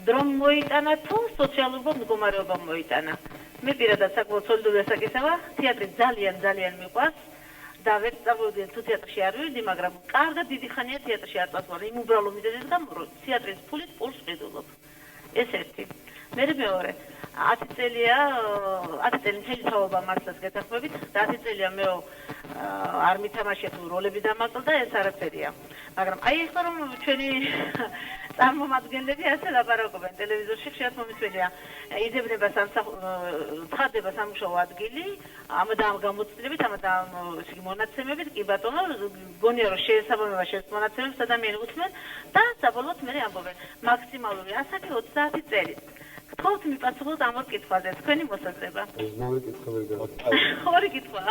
Speaker 7: დრო მოიტანა თუ სოციალურ მდგომარეობა მოიტანა მე პირადად საკმაოდ სოლიდური ასაკისაა თეატრი ძალიან მიყვარს და ვერ წავედი თუ თეატრში არ ვიდი მაგრამ კარგად დიდი ხანია თეატრში არ წავედი იმ უბრალო მიზეზის გამო რომ თეატრის ფულით პულს ყიდულობ ეს ერთი მე მეორე 10 წელია 10 წელი მთელი თაობა მართლაც გეთახმებით და 10 წელია მე არ მითამაშე თუ როლები დამაკლდა ეს არაფერია მაგრამ აი ახლა რომ ჩვენი წარმომადგენლები ასე ლაპარაკობენ ტელევიზორში ხშირად მომისმენია იძებნება ცხადდება სამუშაო ადგილი ამდა ამ გამოცდილებით ამდა მონაცემებით კი ბატონო გონია რომ შეესაბამება შენს მონაცემებს ადამიანი უთმენ და საბოლოოდ მე ამბობენ მაქსიმალური ასაკი 30 წელი გთხოვთ მიპასუხოთ ამ ორ კითხვაზე თქვენი მოსაზრება
Speaker 2: მეორე კითხვა ვერ გაიგე
Speaker 7: ორი კითხვა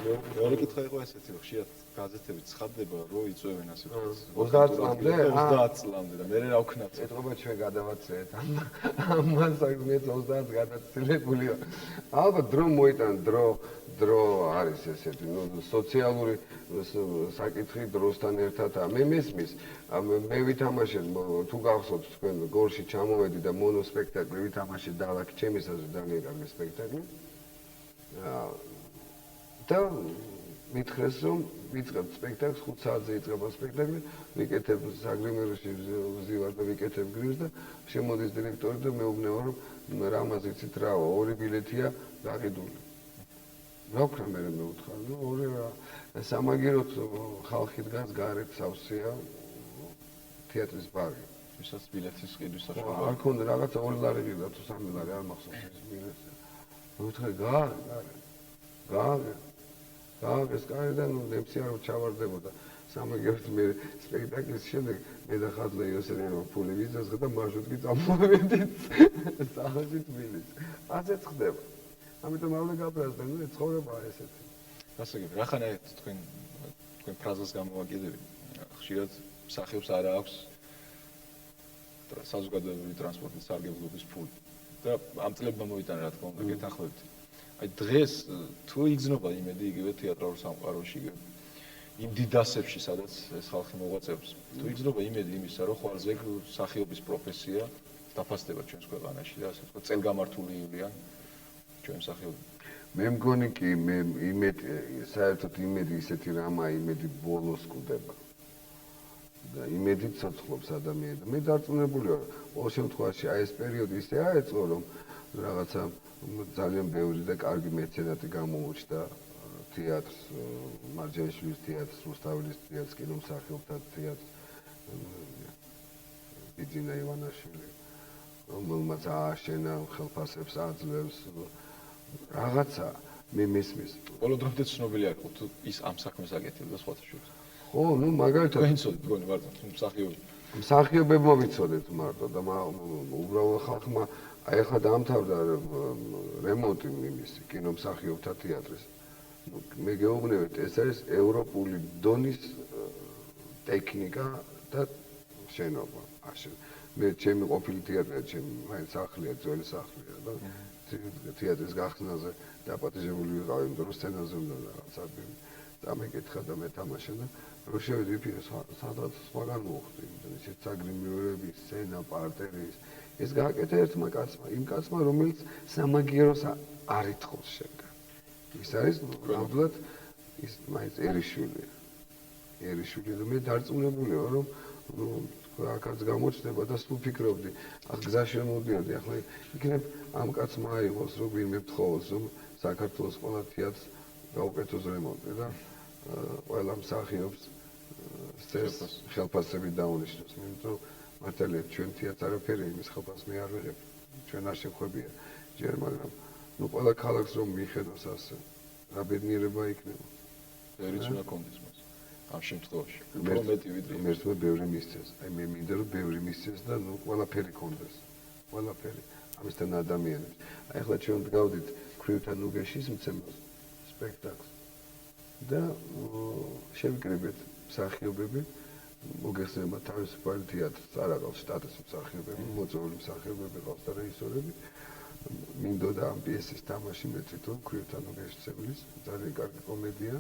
Speaker 4: მეორე კითხვა იყო ესეთი რომ ხშირად გაზეთები ცხადდება რომ იწვევენ ასე
Speaker 2: 30 წლამდე
Speaker 4: 30 წლამდე და მე რა ვქნათ
Speaker 2: ეთყობა ჩვენ გადავაცეთ ამას საქმეც 30 გადაცილებულია ალბათ დრო მოიტან დრო არის ესეთი სოციალური საკითხი დროსთან ერთადაა მე მესმის მე ვითამაშე თუ გახსოვთ თქვენ გორში ჩამოვედი და მონოსპექტაკლი ვითამაშე დალაკი ჩემის აზრით ძალიან კარგი სპექტაკლი და მითხრეს რომ ვიწყებთ სპექტაკლს 5 საათზე იწყება სპექტაკლი ვიკეთებ საგრიმეროში ვზივარ და ვიკეთებ გრიმს და შემოდის დირექტორი და მეუბნება რომ რამაზ იცით რა 2 ბილეთია გაყიდული რა ვქნა მე მეუთხარ ნუ ორი რა სამაგიეროდ ხალხი დგას გარეთ სავსეა თეატრის ბარი
Speaker 4: ვისაც ბილეთის ყიდვის საშუალება
Speaker 2: არ ქონდა რაღაცა 2 ლარი ყიდა თუ 3 ლარი არ მახსოვს ეს ბილეთი მეუთხარ გააღეს კარი და ნუ ნემსი არ ჩავარდებოდა სამაგიეროდ მე სპექტაკლის შემდეგ მე და ხაზლა იოსელიანო ფული ვიზასხა და მარშრუტი წამოვედით სახში თბილისში ასეც ხდება ამიტომ არ უნდა გაბრაზდე ნუ ცხოვრებაა ესეთი
Speaker 4: გასაგები რახან თქვენ ფრაზას გამოვაკიდები ხშირად მსახიობს არა აქვს საზოგადოებრივი ტრანსპორტის სარგებლობის ფული და ამ წლებმა მოიტანა რა თქმა უნდა გეთანხმებით აი დღეს თუ იგზნობა იმედი იგივე თეატრალურ სამყაროში, იმ დიდასებში, სადაც ეს ხალხი მოღვაწეობს. თუ იგზნობა იმედი იმისა, რომ ხვალზე მსახიობის პროფესია დაფასდება ჩვენს ქვეყანაში და ასე ვთქვათ, წელგამართული ივლიან ჩვენ მსახიობები.
Speaker 2: მე მგონი კი მე იმედი საერთოდ იმედი ისეთი რამა იმედი ბოლოს კვდება. და იმედი ცოცხლობს ადამიანს. მე დარწმუნებული ვარ, ყოველ შემთხვევაში აი ეს პერიოდი ისე აეწყო, რომ რაღაცა ძალიან ბევრი და კარგი მეცენატი გამოუჩნდა თეატრს, მარჯანიშვილის თეატრს, რუსთაველის თეატრს, კინომსახიობთა თეატრს, ბიძინა ივანაშვილი, რომელმაც ააშენა, ხელფასებს აძლევს, რაღაცა მე მესმის.
Speaker 4: ბოლო დრომდე ცნობილი არ იყო თუ ის ამ საქმეს აკეთებდა სხვათა შორის.
Speaker 2: ხო, ну მაგალითად
Speaker 4: თქვენ იცოდეთ მგონი მარტო მსახიობი.
Speaker 2: მსახიობებმა ვიცოდეთ მარტო და უბრალოდ ხალხმა აი ახლა დაამთავრდა რემონტი იმის კინომსახიობთა თეატრის. მე გეუბნებით, ეს არის ევროპული დონის ტექნიკა და შენობა. მე ჩემი ყოფილი თეატრია, ჩემი მაინც სახლია, ძველი სახლია და თეატრის გახსნაზე დაპატიჟებული ვიყავი, იმიტომ რომ სცენაზე უნდა რაღაცა დამეკითხა და მეთამაშა და რო შევედი ვიფიქრე სადღაც სხვაგან მოხდი, ისეთ საგრიმიროები, სცენა, პარტერი ეს გააკეთა ერთმა კაცმა, იმ კაცმა, რომელიც სამაგიეროს არ ითხოვს შენგან. ის არის ნამდვილად ის მაინცერიშვილია. eriშვილი და მე დარწმუნებული ვარ, რომ აქაც გამოჩნდება და სულ ფიქრობდი, ახ გზაში მოდიოდი, ახლა იქნებ ამ კაცმა აიღოს, რომ ვინმე მთხოვოს, რომ საქართველოს ყველა თეატრს გაუკეთოს რემონტი და ყველა მსახიობს ხელფასები დაუნიშნოს. იმიტომ მართალია ჩვენ თეატრს არაფერი იმის ხელფასს მე არ ვიღებ. ჩვენ არ შეხვებია ჯერ, მაგრამ ნუ ყველა ქალაქს რომ მიხედოს ასე, რა ბედნიერება იქნება.
Speaker 4: ვერიც უნდა კონდეს მას. ამ შემთხვევაში უფრო მეტი ვიდრე
Speaker 2: მერტმა ბევრი მისცეს. აი მე მინდა რომ ბევრი მისცეს და ნუ ყველაფერი კონდეს. ყველაფერი ამისთან ადამიანებს. აი ახლა ჩვენ ვდგავდით ქვრივთან უგეშის მცემელს სპექტაკლს. და შევიკრიბეთ მსახიობები, მოგეხსენება თავისუფალი თეატრს, არ აქვს შტატის მსახიობები, მოწვეული მსახიობები ყავს და რეჟისორები. მინდოდა ამ პიესის თამაში მეც თვითონ ქვრივთან უგეშის ცემლის, ძალიან კარგი კომედია.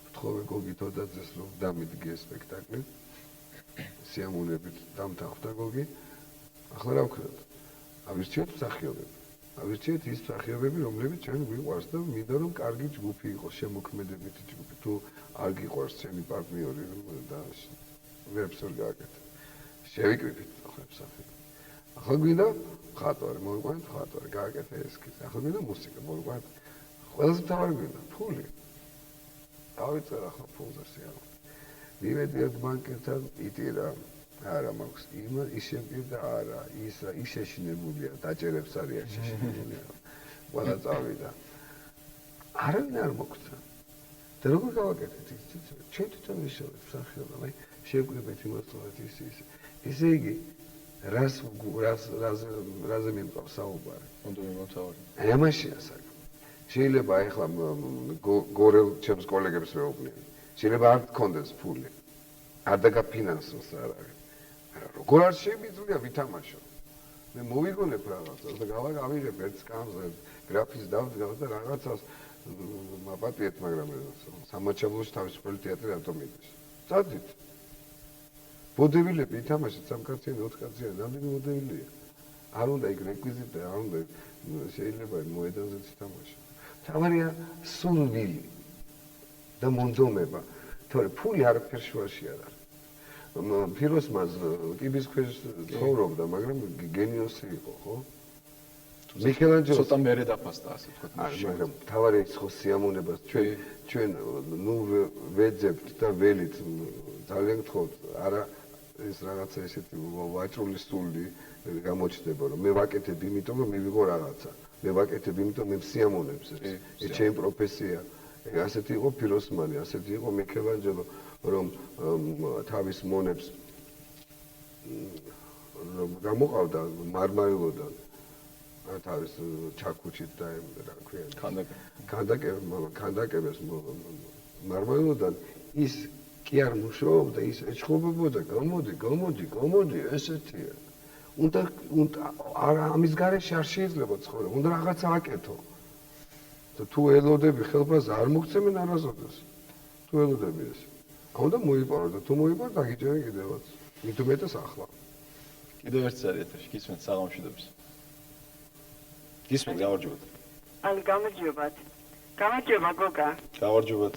Speaker 2: ვთხოვე გოგი თოდაძეს რომ დამიდგე სპექტაკლი. სიამოვნებით დამთანხმდა გოგი. ახლა რა ვქნათ? ავირჩიოთ მსახიობები. ავირჩიეთ ის მსახიობები, რომლებიც ჩვენ გვიყვარს და მინდა რომ კარგი ჯგუფი იყოს, შემოქმედებითი ჯგუფი. თუ არ გიყვარს ჩემი პარტნიორი და ვერც არ გააკეთა. შევიკრიბეთ ახლა მსახიობი. ახლა გვინდა ხატვარი, მოვიყვანეთ ხატვარი, გააკეთა ესკიზი. ახლა გვინდა მუსიკა, მოვიყვანეთ. ყველაზე მთავარი გვინდა ფული. დავიწყე ახლა ფულზე სიამოვნებით. მივედიოთ ბანკებთან, იტირა არა მაქვს ის შემპირდა არა ის რა ის შეშინებულია დაჭერებს არის შეშინებულია ყველა წავიდა არავინ არ მოგცა და როგორ გავაკეთეთ ის ჩვენ თვითონ ვიშოვეთ მსახიობად აი შევკვირდით იმას რომ ესე იგი რაზე მიმყავს საუბარი
Speaker 4: უნდა მიმოთავარი
Speaker 2: აი ამაშია საქმე შეიძლება ახლა გორელ ჩემს კოლეგებს ვეუბნები შეიძლება არ გქონდეს ფული არ დაგაფინანსოს არ არის როგორ არ შემიძლია ვითამაშო მე მოვიგონებ რაღაცას და გავიღებ ერთ სკამზე გრაფის დავდგავ და რაღაცას მაპატიეთ მაგრამ სამაჩაბლოში თავისუფალი თეატრი ატომიდის წადით მოდევილები ითამაშეთ სამკაციანი 4 კაციანი რამდენი მოდეველია არ უნდა იქ რეკვიზიტი არ უნდა შეიძლება მოედანზეც ითამაშო თავარია სულვილი და მონდომება თორე ფული არაფერ შუაში არ არის ფიროსმას კიბის ქვეშ ცხოვრობდა, მაგრამ გენიოსი იყო, ხო? მიქელანჯელო
Speaker 4: ცოტა მერე დაფასდა, ასე ვთქვათ.
Speaker 2: მაგრამ თავარი ის ხო სიამოვნებას ჩვენ ნუ ვეძებთ და ველით ძალიან გთხოვთ, არა ეს რაღაცა ესეთი ვაჭრული სული გამოჩნდება, რომ მე ვაკეთებ იმიტომ, რომ მივიღო რაღაცა. მე ვაკეთებ იმიტომ, მე სიამოვნებს ეს ჩემი პროფესია. ასეთი იყო ფიროსმანი, ასეთი იყო მიქელანჯელო რომ თავის მონებს გამოყავდა მარმარილოდან თავის ჩაქუჩით და რა ქვია ქანდაკებას მარმარილოდან ის კი არ მუშაობდა ის ეჩხუბებოდა გამოდი ესეთია უნდა ამის გარეშე არ შეიძლება ცხოვრება უნდა რაღაცა აკეთო და თუ ელოდები ხელფასს არ მოგცემენ არასოდეს. თუ ელოდები ეს. უნდა მოიპარო და თუ მოიპარო დაგიჭერენ კიდევაც. მით უმეტეს ახლა.
Speaker 4: კიდევ ერთ წარი ეთერში გისმენთ საღამოშვიდობის. გისმენთ გამარჯობათ.
Speaker 8: ალ გამარჯობათ. გამარჯობა გოგა.
Speaker 4: გამარჯობათ.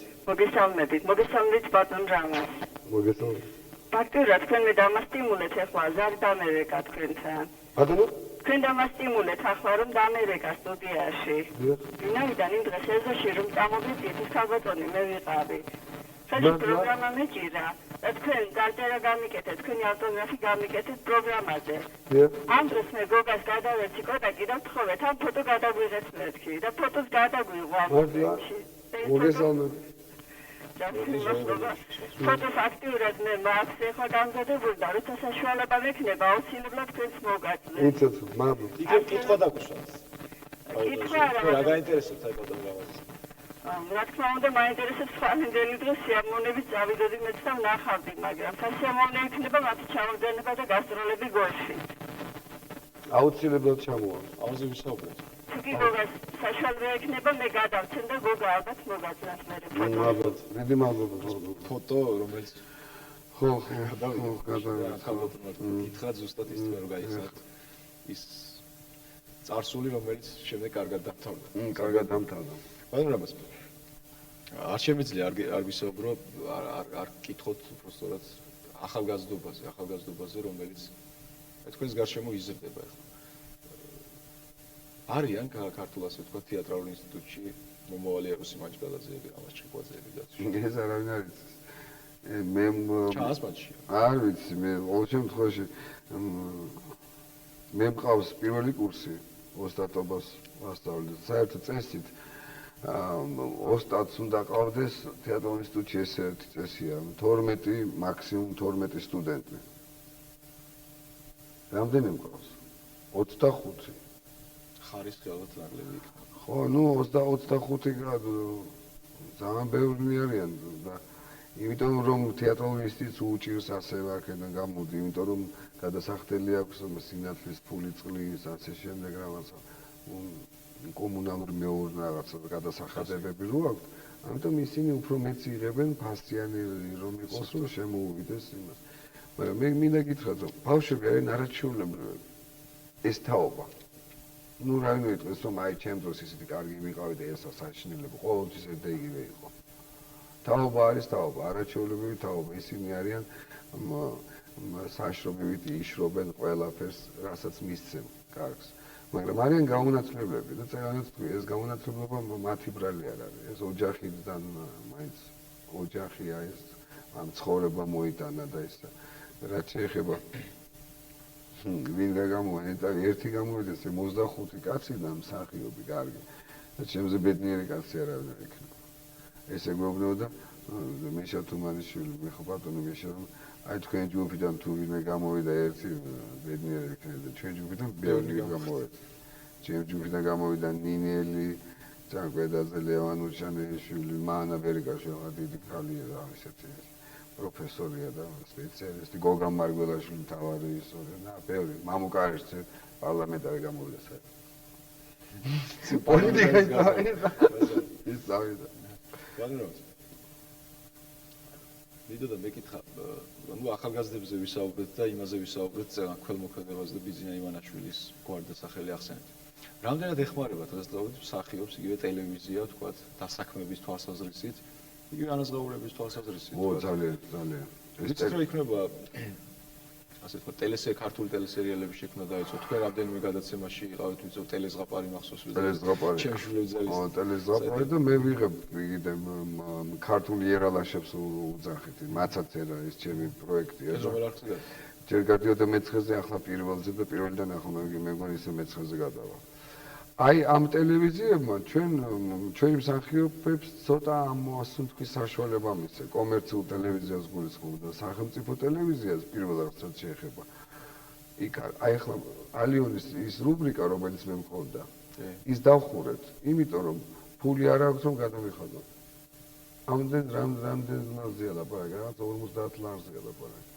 Speaker 8: მოგესალმებით ბატონ რამას.
Speaker 2: მოგესალმებით.
Speaker 8: ფაქტურად თქვენ მე დამასტიმულეთ ახლა ზარ დამერეკა თქვენთან.
Speaker 2: ბატონო?
Speaker 8: თქვენ დამასტიმულეთ ახლა რომ დამერეკა სტუდიაში. ვინაიდან იმ დღეს ეზოში რომ წამოვიდით ქალბატონი მე ვიყავი. საერთოდ პროგრამა მეჭირა. და თქვენ გარდერა გამიკეთეთ, თქვენი ავტოგრაფი გამიკეთეთ პროგრამაზე. ამ დროს მე გოგას გადავეცი კონტაქტი და ვთხოვეთ ამ ფოტო გადაგვიღეთ მეთქი და ფოტოს გადაგვიღო ამ მომენტში.
Speaker 2: მოგესალმებით.
Speaker 8: ფოტოს აქტიურად მე მაქვს ახლა გამზადებული და როცა საშუალება მექნება აუცილებლად თქვენს მოგაწვდეთ.
Speaker 2: იცით, მადლობ.
Speaker 4: იქ კითხვა დაგუშვათ.
Speaker 8: კითხვა
Speaker 4: რა გაინტერესებთ აი ბატონო რამაზი?
Speaker 8: რა თქმა უნდა მაინტერესებს ხვალინდელი დღე სიამოვნებით წავიდოდი მეც და ვნახავდი, მაგრამ სასიამოვნო იქნება მათი ჩამოგდენება და გასტროლები გოლში.
Speaker 2: აუცილებლად ჩამოვა.
Speaker 4: ამაზე ვისაუბრეთ.
Speaker 8: თუკი გოგას საშუალება ექნება მე გადავცემ და გოგა ალბათ მოგაწვდათ მე ფოტო.
Speaker 2: მადლობ. დიდი მადლობა.
Speaker 4: ფოტო რომელიც
Speaker 2: ხო, გადავიდა.
Speaker 4: კითხა ზუსტად ის თქვენ რომ გაიხსენეთ. ის წარსული რომელიც შემდეგ კარგად დამთავრდა.
Speaker 2: კარგად დამთავრდა.
Speaker 4: ბატონო რამაზ არ შემიძლია არ ვისაუბრო არ კითხოთ უბრალოდ ახალგაზრდობაზე რომელიც თქვენს გარშემო იზრდება ახლა არიან ქართულ ასე ვთქვათ თეატრალურ ინსტიტუტში მომავალი ეროსი მაჭკალაძეები ამას ჭიყვაძეები და
Speaker 2: ეს არავინ არ იცის მე
Speaker 4: ჩაასმათში
Speaker 2: არ ვიცი მე ყოველ შემთხვევაში მე მყავს პირველი კურსი ოსტატობას ვასწავლე საერთო წესით ოსტატს უნდა ყავდეს თეატრალურ ინსტიტუტში ესეთი წესია 12 მაქსიმუმ 12 სტუდენტი რამდენი მყავს 25
Speaker 4: ხარისხი ალბათ ნაკლები იქნება
Speaker 2: ხო ნუ 25 ძალიან ბევრი არიან და იმიტომ რომ თეატრალურ ინსტიტუტს უჭირს ასევე აქედან გამოდი იმიტომ რომ გადასახდელი აქვს სინათლის ფული წყლის ასე შემდეგ რაღაცა კომუნალური მეორე რაღაცა გადასახადებები რო აქვს ამიტომ ისინი უფრო მეც იღებენ ფასიანი რომ იყოს რომ შემოუვიდეს იმას მაგრამ მე მინდა გითხრათ რომ ბავშვები არიან არაჩვეულებრივი ეს თაობა ნუ რაიმე იყოს რომ აი ჩემ დროს ისეთი კარგი ვიყავი და ესა საშინელება ყოველთვის და იგივე იყო თაობა არის თაობა არაჩვეულებრივი თაობა ისინი არიან საშრობივით იშრობენ ყველაფერს რასაც მისცემ კარგს მაგრამ არიან გაუნაცვლებები და წერანაც თქვი ეს გაუნაცვლება მათი ბრალი არ არის ეს ოჯახიდან მაინც ოჯახია ეს ამ ცხოვრება მოიტანა და ეს რაც შეეხება ვინ გამოვიდა ერთი გამოვიდა 65 კაციდან მსახიობი კარგი და ჩემზე ბედნიერი კაცი არ არის იქნება ესე გვეუბნებოდა მეშა თუმანიშვილი მე ხო ბატონო მეშა აი თქვენ ჯგუფიდან თუ ვინმე გამოვიდა ერთი ბედნიერი იქნება და ჩვენ ჯგუფიდან ბევრი გამოვიდა ჩვენ ჯგუფიდან გამოვიდა ნინელი ჭანკვედაძე ლევან ურჩანიშვილი მანა ბერიკაშვილი დიდი ქალია და ისეთი პროფესორია და სპეციალისტი გოგა მარგველაშვილი თავარი ისორი და ბევრი მამუკარიშზე პარლამენტარი გამოვიდა საერთოდ პოლიტიკა ის წავიდა
Speaker 4: ბატონო მიდოდა მეკითხა ნუ ახალგაზრდებზე ვისაუბრეთ და იმაზე ვისაუბრეთ წეღან ქველმოქმედებას და ბიზნია ივანაშვილის გვარდასახელი ახსენეთ რამდენად ეხმარება დღესდღეობით მსახიობს იგივე ტელევიზია ვთქვათ დასაქმების თვალსაზრისით იგივე ანაზღაურების თვალსაზრისით
Speaker 2: ძალიან
Speaker 4: ეს რო იქნება ასე ვთქვათ ქართული ტელესერიალების შექმნა დაიწყო თქვენ რამდენიმე გადაცემაში იყავით ვიცო ტელეზღაპარი მახსოვს
Speaker 2: ტელეზღაპარი
Speaker 4: ჩემშვილის ძალის
Speaker 2: ტელეზღაპარი და მე ვიღებ იგივე ქართული ერალაშებს უძახით მაცაც ერა ეს ჩემი პროექტია
Speaker 4: ეს რომელ არხზე
Speaker 2: ჯერ გადიოდა მეცხრეზე ახლა პირველზე და პირველიდან ახლა მე მგონი ისე მეცხრეზე გადავა აი ამ ტელევიზიებმა ჩვენი მსახიობებს ცოტა ამ ასუნთქვის საშუალება მისცე კომერციულ ტელევიზიას გულისხმობ და სახელმწიფო ტელევიზიას პირველ რიგში შეეხება იქ აი ახლა ალიონის ის რუბრიკა რომელიც მე მქონდა ის დავხურეთ იმიტომ რომ ფული არ აქვს რომ გადავიხადო რამდენ ლარზია ლაპარაკი რაღაც 50 ლარზია ლაპარაკი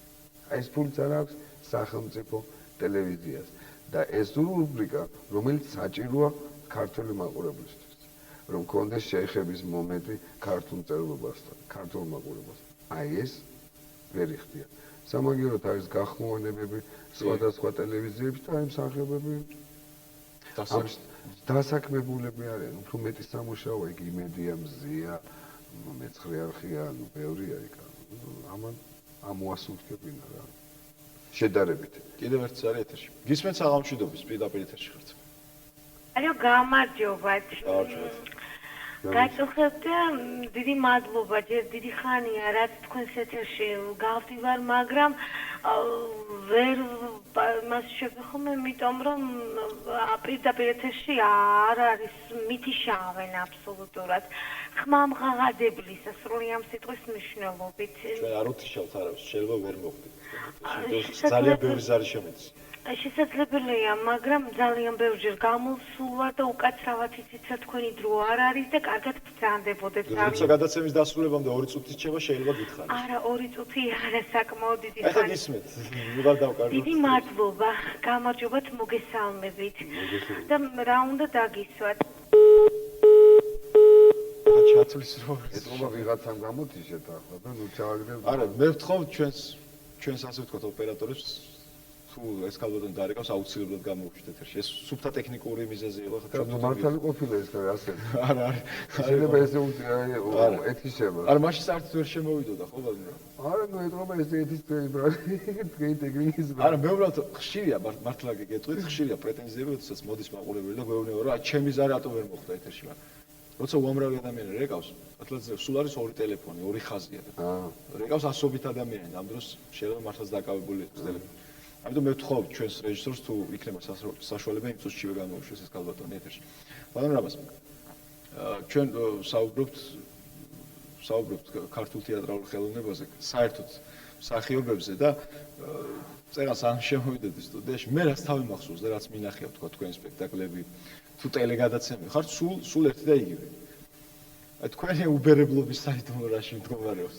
Speaker 2: აი ეს ფულიც არ აქვს სახელმწიფო ტელევიზიას და ეს რუბრიკა რომელიც საჭიროა ქართული მაყურებლისთვის რომ კონდეს შეეხების მომენტი ქართულ მწერლობასთან, ქართულ მაყურებელს. აი ეს ვერ იხდიან. სამაგიეროდ არის გახმოვანებები სხვადასხვა ტელევიზიებში და აი მსახიობები დასაქმებულები არიან, უფრო მეტი სამუშაოა იქ იმედია მზია, მეცხრე არხია, ანუ ბევრია იქ. ამან ამოასუნთქებინა რა. შედარებით.
Speaker 4: კიდევ ერთი არის ეთერში. გისმენთ საღამოშვიდობის პირდაპირ ეთერში ხართ.
Speaker 9: ალო, გამარჯობათ. გაწუხებთ, დიდი მადლობა, ჯერ დიდი ხანია, რაც თქვენს ეთერში გავდივარ, მაგრამ ვერ მას შევეხომ, იმიტომ რომ პირდაპირ ეთერში არ არის მითიშავენ აბსოლუტურად. ხმამღაღადებლის სრული ამ სიტყვის მნიშვნელობით.
Speaker 4: ჩვენ არ უთიშავთ არავის, შეიძლება ვერ მოხდეთ. ძალიან ბევრი ზარი შემედის.
Speaker 9: შესაძლებელია, მაგრამ ძალიან ბევრჯერ გამოსულა და უკაცრავად იცით, თქვენი დრო არ არის და კარგად ბრძანდებოდეთ.
Speaker 4: როცა გადაცემის დასრულებამდე 2 წუთით შევა შეიძლება გითხარით.
Speaker 9: არა, 2 წუთი არა, საკმაოდ დიდი ხანი.
Speaker 4: ეხლა გისმენთ, უღარ დავკარგოთ.
Speaker 9: დიდი მადლობა, გამარჯობათ, მოგესალმებით. და რა უნდა დაგისვათ?
Speaker 4: ჩათვლის რო
Speaker 2: ეთქობა ვიღაცამ გამოთიშეთ ახლა და ნუ ჩააგდებ.
Speaker 4: არა, მე ვთხოვ ჩვენს ასე ვთქვათ ოპერატორებს თუ ეს ქალბატონი დარეკავს აუცილებლად გამოვშვით ეთერში. ეს სუფთა ტექნიკური მიზეზია ხო?
Speaker 2: ჩვენ მართალი ყოფილა ეს ასე.
Speaker 4: არა.
Speaker 2: შეიძლება ესე ეთიშება.
Speaker 4: არა, მაშინ საერთოდ ვერ შემოვიდოდა ხო ბაზრო?
Speaker 2: არა, ნუ ეთქობა ეს ეთის პრობლემა. თქვენი ტექნიკის.
Speaker 4: არა, მე უბრალოდ ხშირია მართლა გეტყვით, ხშირია პრეტენზიები, როდესაც მოდის მაყურებელი და გვეუბნება რომ ჩემი ზარი რატო ვერ მოხდა ეთერში, მაგრამ როცა უამრავი ადამიანი რეკავს, მართლაც სულ არის 2 ტელეფონი, 2 ხაზია და რეკავს ასობით ადამიანი, ამ დროს შეიძლება მართლაც დაკავებული იყოს ტელეფონი. ამიტომ მე ვთხოვ ჩვენს რეჟისორს თუ იქნება საშუალება იმ წუთშივე გამოვიშვეს ეს ქალბატონი ეთერში. ბატონ რამაზ, ჩვენ საუბრობთ ქართულ თეატრალურ ხელოვნებაზე, საერთოდ მსახიობებზე და წერას არ შემოვიდოდი სტუდიაში. მე რაც თავი მახსოვს და რაც მინახია თქვა თქვენი სპექტაკლები თუ ტელეგადაცემები ხართ სულ ერთი და იგივე. აი თქვენი უბერებლობის საიდუმლო რაში მდგომარეობს.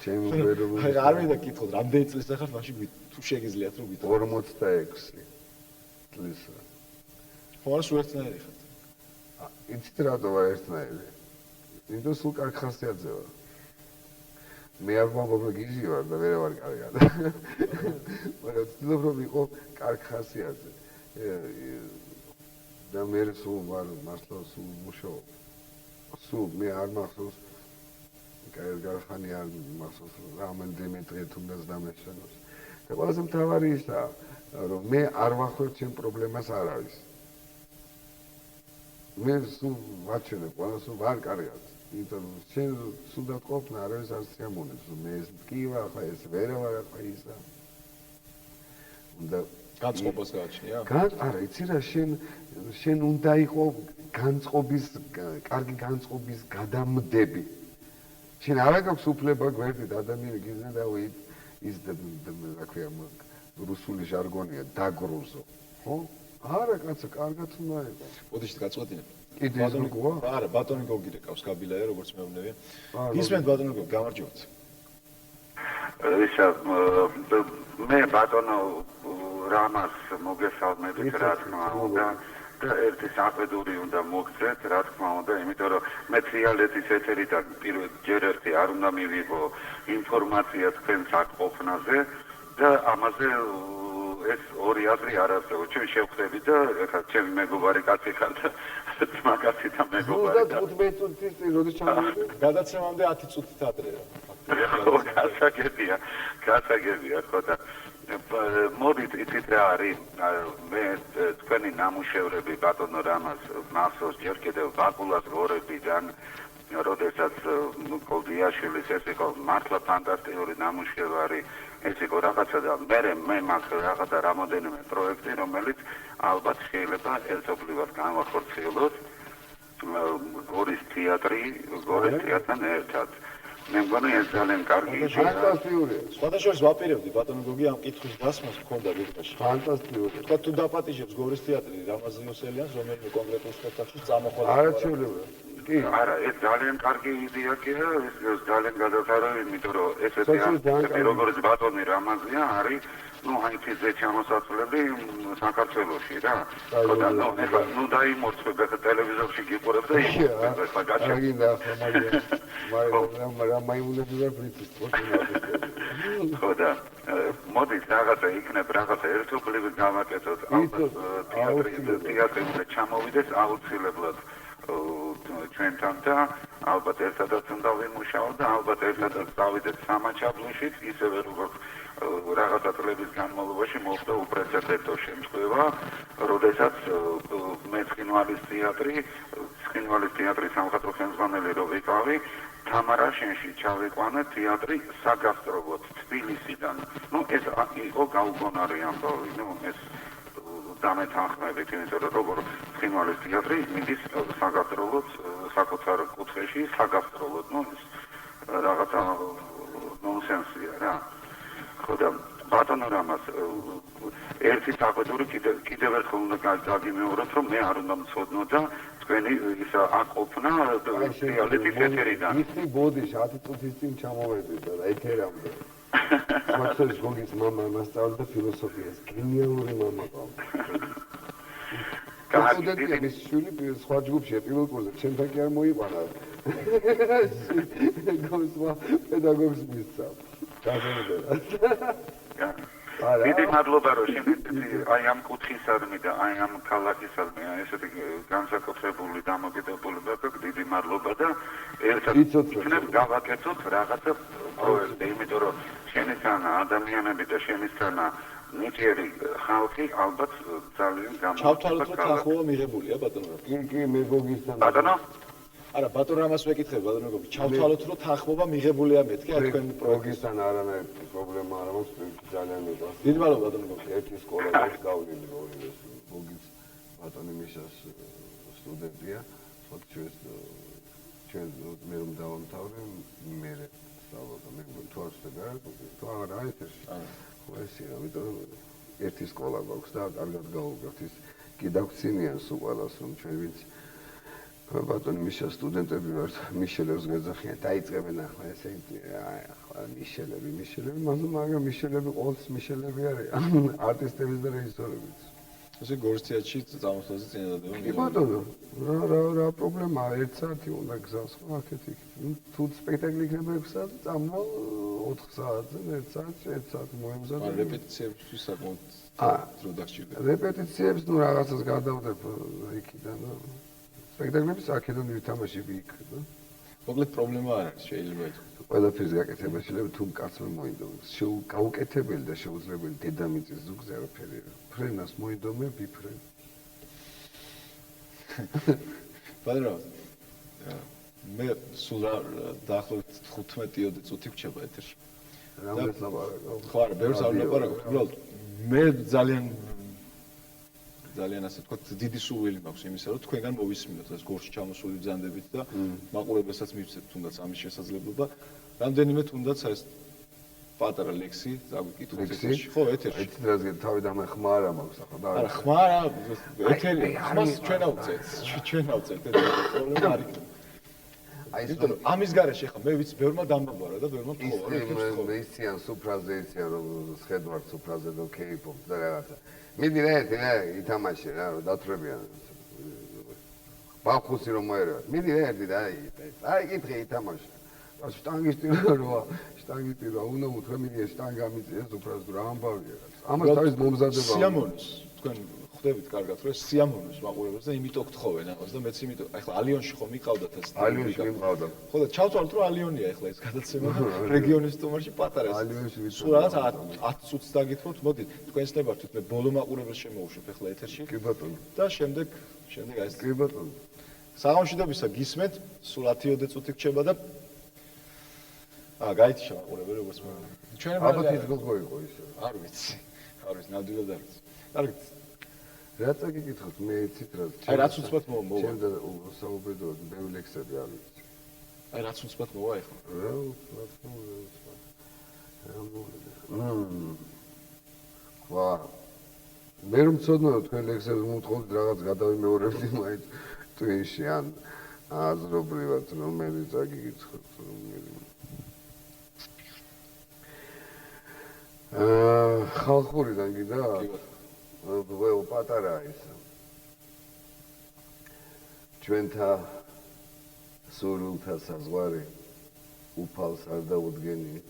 Speaker 2: ჩემი უბერებლობა.
Speaker 4: აი არ მინდა კითხოთ, რამდენი წელს ახართ მაშინ თუ შეგიძლიათ რომ გითხრათ.
Speaker 2: 46 წლის.
Speaker 4: ხო არა, სულ ერთნაირი ხართ.
Speaker 2: იცით რატო ვარ ერთნაირი? იმიტომ სულ კარგ ხასიათზე ვარ. მე არ ვამბობ რომ გიჟი ვარ და ვერ ვარ კარგად. მაგრამ ვცდილობ რომ ვიყო კარგ ხასიათზე. და მე სულ ვარ მართლა სულ მუშაობ. სულ მე არ მახსოვს გარხანი არ მახსოვს რამდენი დღე თუნდაც დამეშენოს. და ყველაზე მთავარი ისაა რომ მე არ ვახვევ ჩემ პრობლემას არ არის. მე სულ ვაჩვენებ ყველას რომ ვარ კარგად. იმიტომ რომ შენ სულდად ყოფნა არავის არ შეამონებს რომ მე ეს მткиვა ხა ეს ვერ ვარ ხა ისა. და
Speaker 4: განწყობას გააჩნია?
Speaker 2: არა, იცი რა შენ უნდა იყო კარგი განწყობის გადამდები. შენ არ აქვს უფლება გვერდით ადამიანი გიზნა და ის რა ქვია რუსული ჟარგონია დაგრუზო. ხო? არა, კაცო, კარგად უნდა იყოს.
Speaker 4: ოდიშით გაწყვეტინებ.
Speaker 2: კიდე ეს მოგვა?
Speaker 4: არა, ბატონი გოგი რეკავს კაბილაია, როგორც მეუბნებიან. ისმენთ ბატონი გოგი, გამარჯობათ.
Speaker 10: ისა მე ბატონო რამას მოგესალმებით, რა თქმა უნდა. და ერთი საყედური უნდა მოგწეთ, რა თქმა უნდა, იმიტომ რომ მე თრიალეთის ეთერიდან ჯერ ერთი არ უნდა მივიღო ინფორმაცია თქვენ საკყოფნაზე და ამაზე ეს ორი აზრი არ არსებობს. ჩვენ შევხვდები და ეხლა ჩემი მეგობარი კაცი ხარ და მაგათი და მეგობარი.
Speaker 2: 15 წუთის წინ როდის ჩამოვიდი?
Speaker 4: გადაცემამდე 10 წუთით ადრეა.
Speaker 10: ხო, გასაგებია, ხო და მოდით იცით რა არის მე თქვენი ნამუშევრები ბატონო რამას მახსოვს ჯერ კიდევ ბაკულას ღორებიდან როდესაც კოლდიაშვილის ეს იყო მართლა ფანტასტიკური ნამუშევარი ეს იყო რაღაცა და მე მაქვს რაღაცა რამოდენიმე პროექტი რომელიც ალბათ შეიძლება ერთობლივად განვახორციელოთ გორის თეატრთან ერთად მე მგონი ეს ძალიან კარგი იდეაა.
Speaker 2: ფანტასტიკურია.
Speaker 4: სხვადასხვა ვაპირებდი ბატონო გოგი ამ კითხვის დასმას მქონდა ვიღაში.
Speaker 2: ფანტასტიკურია.
Speaker 4: თქვა თუ დაპატიჟებს გორის თეატრი რამაზიოსელიანს რომელიმე კონკრეტულ სპექტაკლში წამოხვალ.
Speaker 2: არა შეიძლება. კი.
Speaker 10: არა, ეს ძალიან კარგი იდეა კიდე, ეს ძალიან გადათავარია, იმიტომ რომ ესეთი როგორც ბატონი რამაზია არის ну აიწიზე ჩამოსაწოლები საქართველოში რა. ხოდა ნუ დაიმორჩება ტელევიზორში გიყურებ და ეხლა გაჩა.
Speaker 2: აგინდა მაგრამ მაიმუნები ვერ პრინციპს
Speaker 10: ხოდა მოდით რაღაცა იქნებ რაღაცა ერთობლივი გავაკეთოთ ალბათ თეატრი უნდა ჩამოვიდეს აუცილებლად ჩვენთან და ალბათ ერთადაც უნდა ვიმუშაოთ და ალბათ ერთადაც დავიდეთ სამაჩაბლოშიც ისევე როგორც რაღაცა წლების განმავლობაში მოხდა უპრეცედენტო შემთხვევა, როდესაც მე ცხინვალის თეატრის სამხატვრო ხელმძღვანელი რო ვიყავი, თამარაშენში ჩავიყვანე თეატრი საგასტროლოდ თბილისიდან. ну ეს იყო გაუგონარი ამბავი, ну ეს დამეთანხმებით, იმიტომ რომ როგორ ცხინვალის თეატრი მიდის საგასტროლოდ საკუთარ კუთხეში საგასტროლოდ, ну ეს რაღაცა ნონსენსია რა. ხოდა ბატონო რამას ერთი საყვედური კიდევ ერთხელ უნდა გაგიმეოროთ, რომ მე არ უნდა მცოდნო და თქვენი ის აყოფნა რეალიტის ეთერიდან.
Speaker 2: ისი ბოდი 10 წუთის წინ ჩამოვედით და ეთერამდე. მოცეს გოგის მამა მასწავლდა ფილოსოფიას, გენიალური მამა ყავდა. სტუდენტი მის შვილი სხვა ჯგუფშია პირველ კურსზე, ჩემთან კი არ მოიყვანა. გოსმა პედაგოგს მისცა.
Speaker 10: დიდი მადლობა რომ შემიძლია აი ამ კუთხისადმი და აი ამ ქალაქისადმი ესეთი განსაკუთრებული დამოკიდებულება აქვს დიდი მადლობა და ერთად იქნებ გავაკეთოთ რაღაცა პროექტი იმიტომ რომ შენისთან ადამიანები და შენისთან ნიჭიერი ხალხი ალბათ ძალიან
Speaker 4: ჩავთვალოთ რომ თანხმობა მიღებულია ბატონო
Speaker 2: კი მე გოგისთან
Speaker 10: ბატონო
Speaker 4: არა ბატონო ამას ვეკითხებ ბატონო გოგი ჩავთვალოთ რომ თანხმობა მიღებულია მეთქი არ თქვენ
Speaker 2: პროგრესთან არანაირი პრობლემა არ აქვს ძალიან მიყვარს
Speaker 4: დიდი მადლობა ბატონო გოგი
Speaker 2: ერთი სკოლაში გავიდი ორივე გოგის ბატონი მისას სტუდენტია ჩვენ მე რომ დავამთავრე მე სწავლობდა მე თუ არ ვსწრებ თუ არ არის ხო ესე ამიტომ ერთი სკოლა გვაქვს და კარგად გავუგებთ ის კი დაგცინიან სულ ყველას რომ ჩვენ ვინც ბატონი მიშა სტუდენტები ვართ მიშელებს გეძახიან დაიწყებენ ახლა ესე ახლა მიშელები მაგრამ მიშელები ყოველთვის მიშელები არიან არტისტების და რეჟისორების
Speaker 4: ესე გორის თეატრში წამოსვლაზე წინადადება
Speaker 2: კი ბატონო რა პრობლემაა 1 საათი უნდა გზავს ხო აქეთ იქ თუ სპექტაკლი იქნება 6 საათი წამო 4 საათზე 1 საათი მოემზადე
Speaker 4: რეპეტიციებში საკმაოდ დრო დაგჭირდება
Speaker 2: რეპეტიციებს ნუ რაღაცას გადავდებ იქიდან სპექტაკლების აქედან ვითამაშები იქ და
Speaker 4: მოკლედ პრობლემა არ არის შეიძლება ითქვას
Speaker 2: ყველაფერს გაკეთება შეიძლება თუ კაცმა მოინდომებს გაუკეთებელი და შეუძლებელი დედამიწის ზუგზე არაფერი ფრენას მოინდომე ბიფრენ
Speaker 4: ბატონო მე სულ დაახლოებით 15 წუთი გვჭება ეთერში
Speaker 2: რამდენს ლაპარაკობ
Speaker 4: ხო არა ბევრს არ ლაპარაკობ უბრალოდ მე ძალიან ასე თქვა დიდი სურვილი მაქვს იმისა რომ თქვენგან მოვისმინოთ ეს გორში ჩამოსული ბრძანდებით და მაყურებელსაც მივცეთ თუნდაც ამის შესაძლებლობა რამდენიმე თუნდაც ეს პატარა ლექსი წაგვიკითხოთ ეთერში ხო ეთერში
Speaker 2: იცით რაზე თავი და მე ხმარა მაქვს ახლა და
Speaker 4: არა ხმარა ეთერი ხმას ჩვენ ავწერთ პრობლემა არ იქნება აი ეს ამის გარეშე ხა მე ვიცი ბევრმა დამაბარა და ბევრმა თხოვა
Speaker 2: მე იციან სუფრაზე იციან რომ სხედვარ სუფრაზე და კეიპოპ და რაღაცა მიდი რა ითამაშე რა დათრებიან ბახუსი რომ მოერა მიდი რა და აი კითხე ითამაშე შტანგისტი რა უნდა უთხრა მიდი შტანგა მიწია სუფრაზე რა ამბავია ამას თავის მომზადება
Speaker 4: სიამონოს თქვენ ხვდებით კარგად რომ სიამონოს მაყურებელს და იმიტომ გთხოვენ ამას და მეც იმიტომ ახლა ალიონში ხომ მიყავდათ ეს
Speaker 2: ალიონში მიყავდა
Speaker 4: ხო და ჩავთვალოთ რომ ალიონია ახლა ეს გადაცემა და რეგიონის სტუმარში პატარა
Speaker 2: ალიონში ვიცი
Speaker 4: სულ რაღაც 10 წუთს დაგითხოვთ მოდი თქვენს ნებართვით მე ბოლო მაყურებელს შემოვუშვებ ახლა ეთერში
Speaker 2: კი ბატონო
Speaker 4: და შემდეგ აი ეს
Speaker 2: კი ბატონო
Speaker 4: საღამოშიდობისა გისმენთ სულ 10 წუთი გრჩება და გაითიშა მაყურებელი როგორც მე ჩვენ
Speaker 2: ალბათ ის გოგო იყო ისე
Speaker 4: არ ვიცი ნამდვილად არ ვიცი კარგით
Speaker 2: რა წაგიკითხოთ მე იცით რა
Speaker 4: აი რაც უცბად მოვა
Speaker 2: ჩემ და საუბედოდ ბევრი ლექსები არ ვიცი
Speaker 4: აი რაც უცბად მოვა ეხლა
Speaker 2: რა უცბად ვა მე რომ ცოდნო თქვენ ლექსებს მომთხოვთ რაღაც გადავიმეორებდი მაინც ტვინში ან აზრობრივად რომელი წაგიკითხოთ რომელი ხალხურიდან კიდე ველო პატარაა ის ჩვენთა სურვილთა საზღვარი უფალს არ დაუდგენი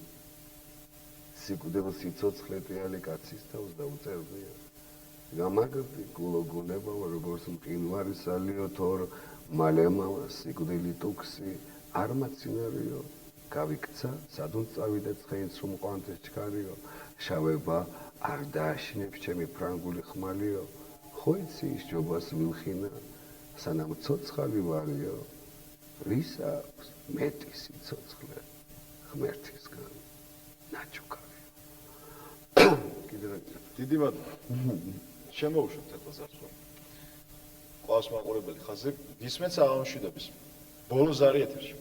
Speaker 2: სიკვდილ სიცოცხლეტიანი კაცის თავს დაუწერდია გამაგრდი გულოგუნება როგორც მყინვარი სალიო თორ მალემავა სიკვდილი ტუქსი არ მაცინარიო გავიქცა სადუნ წავიდა ცხენს რომ ყვანთეს ჩქარიო შავება არ დააშინებს ჩემი ფრანგული ხმალიო ხო იცი ის ჯობას ვილხინა სანამ ცოცხალი ვარიო ვის აქვს მეტი სიცოცხლე ღმერთისგან ნაჩუქარიო
Speaker 4: დიდი მადლობა შემოუშვით ახლა ზარწმუნ ყავს მაყურებელი ხაზი გისმენთ საღამოშვიდობის ბოლო ზარი ეთერში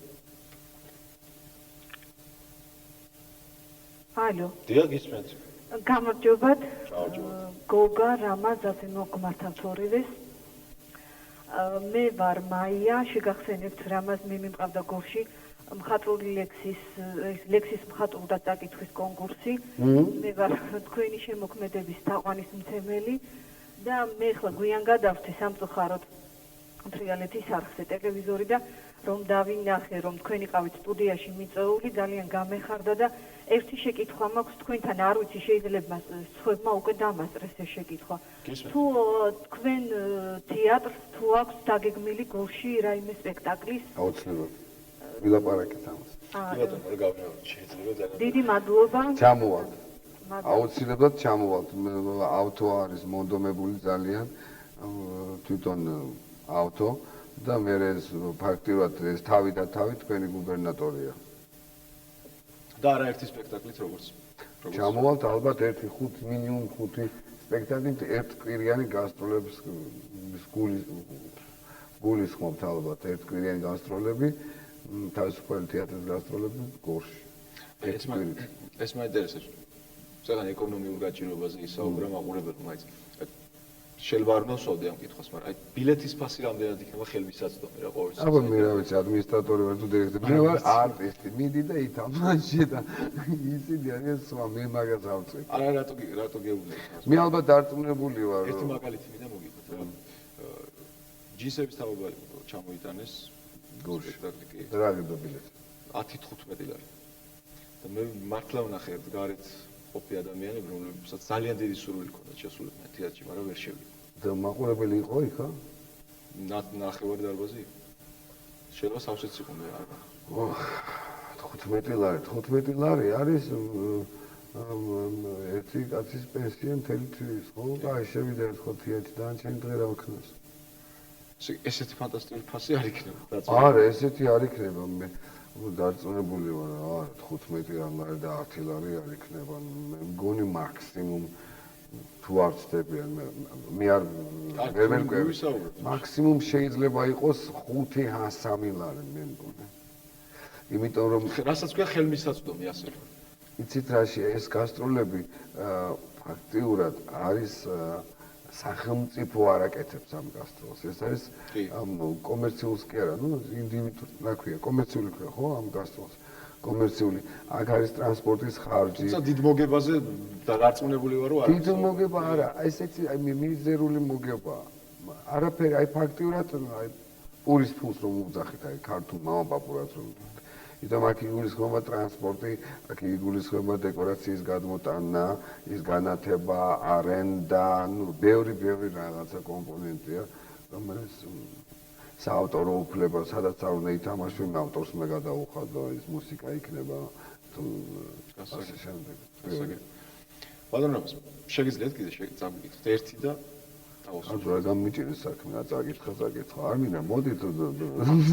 Speaker 11: ალო
Speaker 4: დიახ გისმენთ
Speaker 11: გამარჯობათ გოგა რამაზ ასე მოგმართავთ ორივეს მე ვარ მაია შეგახსენებთ რამაზ მე მიმყავდა გორში მხატვრული ლექსის მხატვრულ და წაკითხვის კონკურსი მე ვარ თქვენი შემოქმედების თაყვანისმცემელი და მე ხლა გვიან გადავხდი სამწუხაროდ თრიალეთის არხზე ტელევიზორი და რომ დავინახე რომ თქვენი ყავით სტუდიაში მიწეული ძალიან გამეხარდა და ერთი შეკითხვა მაქვს თქვენთან არ ვიცი შეიძლება სხვებმა უკვე დამასწრეს ეს შეკითხვა თუ თქვენ თეატრს თუ აქვს დაგეგმილი გორში რაიმე სპექტაკლის
Speaker 2: აუცილებლად ვილაპარაკეთ ამას
Speaker 11: დიდი მადლობა
Speaker 2: ჩამოვალთ აუცილებლად ჩამოვალთ ავტო არის მონდომებული ძალიან თვითონ ავტო და მე ეს ფაქტიურად ეს თავი და თავი თქვენი გუბერნატორია
Speaker 4: და არაერთი სპექტაკლით როგორც
Speaker 2: ჩამოვალთ ალბათ 1-5 მინიმუმ 5 სპექტაკლით ერთკვირიანი გასტროლების გულისხმობთ ალბათ ერთკვირიანი გასტროლები თავისუფალი თეატრის გასტროლები გორში
Speaker 4: ეს მაინტერესებს ძალიან ეკონომიურ გაჭირვებაზე ისაუბრა მაყურებელმა მაინც შეიძლება არ ვნოსავდი ამ კითხვას მაგრამ აი ბილეთის ფასი რამდენად იქნება ხელმისაწვდომი რა ყოველთვის
Speaker 2: აბა მე რა ვიცი ადმინისტრატორი ვარ თუ დირექტორი მე ვარ არტისტი მიდი და ითამაშე და ისინი არიან სხვა მე მაგას ავწევ
Speaker 4: არა რატო გეუბნები
Speaker 2: მე ალბათ დარწმუნებული ვარ
Speaker 4: ერთი მაგალითი მინდა მოგიგოთ რა ჯინსების თავობალი ჩამოიტანეს გორში სპექტაკლი
Speaker 2: რა გიბა ბილეთი
Speaker 4: 10-15 ლარი და მე მართლა ვნახე გარეთ ყოფი ადამიანები რომლებსაც ძალიან დიდი სურვილი ჰქონდათ შესულიყვნენ თეატრში მაგრამ ვერ შევიდნენ
Speaker 2: და მაყურებელი იყო იქა
Speaker 4: ნახევარი დარბაზი შეიძლება სავსეც იყო მე არ
Speaker 2: 15 ლარი არის ერთი კაცის პენსია მთელი თვის ხო და აი შევიდა ხო თეატრში და ჩემი დღე რა ვქნას
Speaker 4: ესეთი ფანტასტიკური ფასი არ იქნება
Speaker 2: არა ესეთი არ იქნება მე დარწმუნებული ვარ რა 15 ლარი და 10 ლარი არ იქნება მე მგონი მაქსიმუმ თუ არ ვწდებიან მე არ ვერ მკვევი მაქსიმუმ შეიძლება იყოს 5-3 ლარი მე მგონი იმიტომ რომ
Speaker 4: რასაც ქვია ხელმისაწვდომი ასე
Speaker 2: იცით რაში ეს გასტროლები ფაქტიურად არის სახელმწიფო არაკეთებს ამ გასტროლს. ეს არის კომერციულს კი არა, ნუ ინდივიდუალური, რა ქვია, კომერციული ქვია, ხო, ამ გასტროლს. კომერციული. აქ არის ტრანსპორტის ხარჯი.
Speaker 4: თუმცა დიდ მოგებაზე დარწმუნებული ვარ, რომ
Speaker 2: არა. დიდ მოგება არა, ესეთი აი მიზერული მოგებაა. არაფერი, აი ფაქტიურად აი პურის ფულს რომ უძახით, აი ქართულ მამაპაპურას რომ ითომ აქ იგულისხმება ტრანსპორტი, აქ იგულისხმება დეკორაციის გადმოტანა, ის განათება, არენდა, ნუ ბევრი რაღაცა კომპონენტია, რომელიც საავტორო უფლება, სადაც არ უნდა ითამაშო, ავტორს მე გადაუხადო, ის მუსიკა იქნება თუ ასე შემდეგ.
Speaker 4: ბატონო, შეგიძლიათ კიდე წაგვიკითხოთ ერთი და
Speaker 2: ანუ რა გამიჭირეს საქმე, რა წაკითხა. არ მინდა, მოდით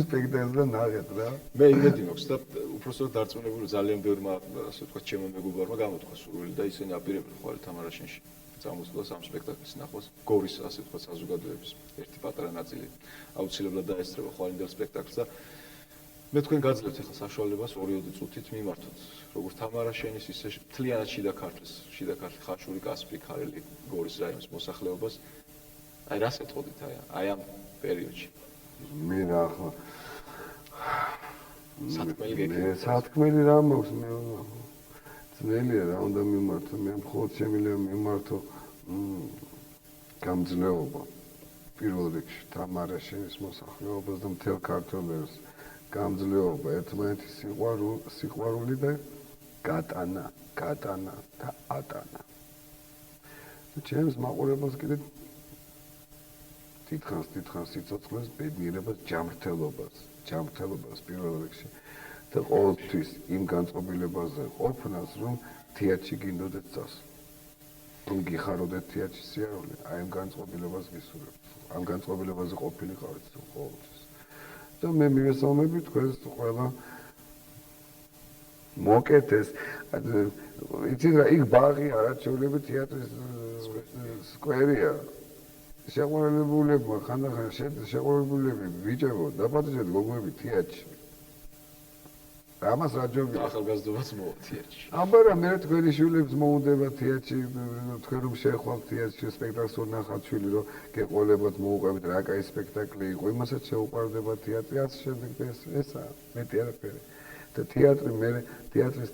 Speaker 2: სპექტაკლზე ნახეთ რა.
Speaker 4: მე იმედი მაქვს და უბრალოდ დარწმუნებული ძალიან ბევრმა, ასე ვთქვათ, ჩემო მეგობარმა გამოთქვა სურვილი და ისინი აპირებენ ხოლმე თამარაშენში წამოსვლას ამ სპექტაკლის ნახოს. გორის, ასე ვთქვათ, საზოგადოების ერთი პატარა ნაწილი აუცილებლად დაესწრება ხვალინდელ სპექტაკლს და მე თქვენ გაძლევთ ახლა საშუალებას 2-3 წუთით მიმართოთ როგორც თამარაშენის ისე მთლიანად შიდა ქართლის ხაშური, კასპი, ქარელი, გორის რაიონის მოსახლეობას აი რას ეთყოდით აი ამ პერიოდში
Speaker 2: მე რა ახლა
Speaker 4: სათქმელი გეკითხა
Speaker 2: სათქმელი რა მაქვს მე ძნელია რა უნდა მიმართო, მე მხოლოდ შემიძლია მიმართო გამძლეობა. პირველ რიგში თამარეშენის მოსახლეობას და მთელ ქართველებს გამძლეობა, ერთმანეთის სიყვარული და გატანა და ატანა. ჩემს მაყურებელს კიდე თითქოს სიცოცხლეს, ბედნიერებას, ჯანმრთელობას პირველ რიგში და ყოველთვის იმ განწყობილებაზე ყოფნას, რომ თეატრში გინდოდეთ წასვლა. რომ გიხაროდეთ თეატრში სიარული, აი ამ განწყობილებას გისურვებთ. ამ განწყობილებაზე ყოფილიყავით ყოველთვის. და მე მივესალმები თქვენს ყველა მოკეთეს. იცით რა, იქ ბაღი არაჩვეულები თეატრის სკვერია. შეყვარებულებმა ხანდახან შეყვარებულები ბიჭებო, დაპატიჟეთ გოგოები თეატრში. ამას რა ჯობია?
Speaker 4: ახალგაზრდობაც მოვა თეატრში.
Speaker 2: აბარა მე თქვენი შვილებს მოუნდება თეატრში, თქვენ რომ შეხვალთ თეატრში სპექტაკლს որ ნახავთ შვილი რომ გეყოლებათ მოუყვებით რა კაი სპექტაკლი იყო, იმასაც შეუყვარდება თეატრი, ასე შემდეგ ესაა მეტი არაფერი. და თეატრი მე თეატრის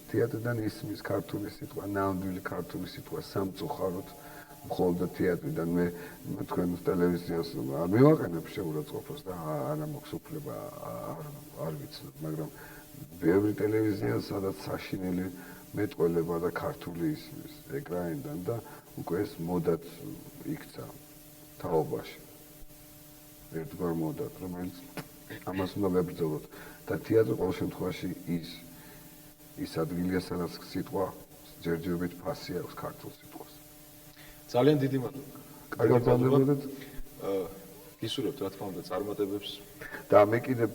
Speaker 2: თეატრიდან ისმის ქართული სიტყვა, ნამდვილი ქართული სიტყვა სამწუხაროდ მხოლოდ თეატრიდან მე თქვენ ტელევიზიას არ მივაყენებ შეურაცხყოფას და არა მაქვს უფლება არ ვიცნობ, მაგრამ ბევრი ტელევიზია სადაც საშინელი მეტყველება და ქართული ისმის ეკრანიდან და უკვე ეს მოდად იქცა თაობაში. ერთგვარ მოდად, რომელიც ამას უნდა ვებრძოლოთ და თეატრი ყოველ შემთხვევაში ის ადგილია, სადაც სიტყვა ჯერჯერობით ფასი აქვს ქართულ სიტყვას.
Speaker 4: ძალიან დიდი მადლობა.
Speaker 2: კარგად გაგებოდეთ.
Speaker 4: გისურვებთ რა თქმა უნდა წარმატებებს.
Speaker 2: და მე კიდე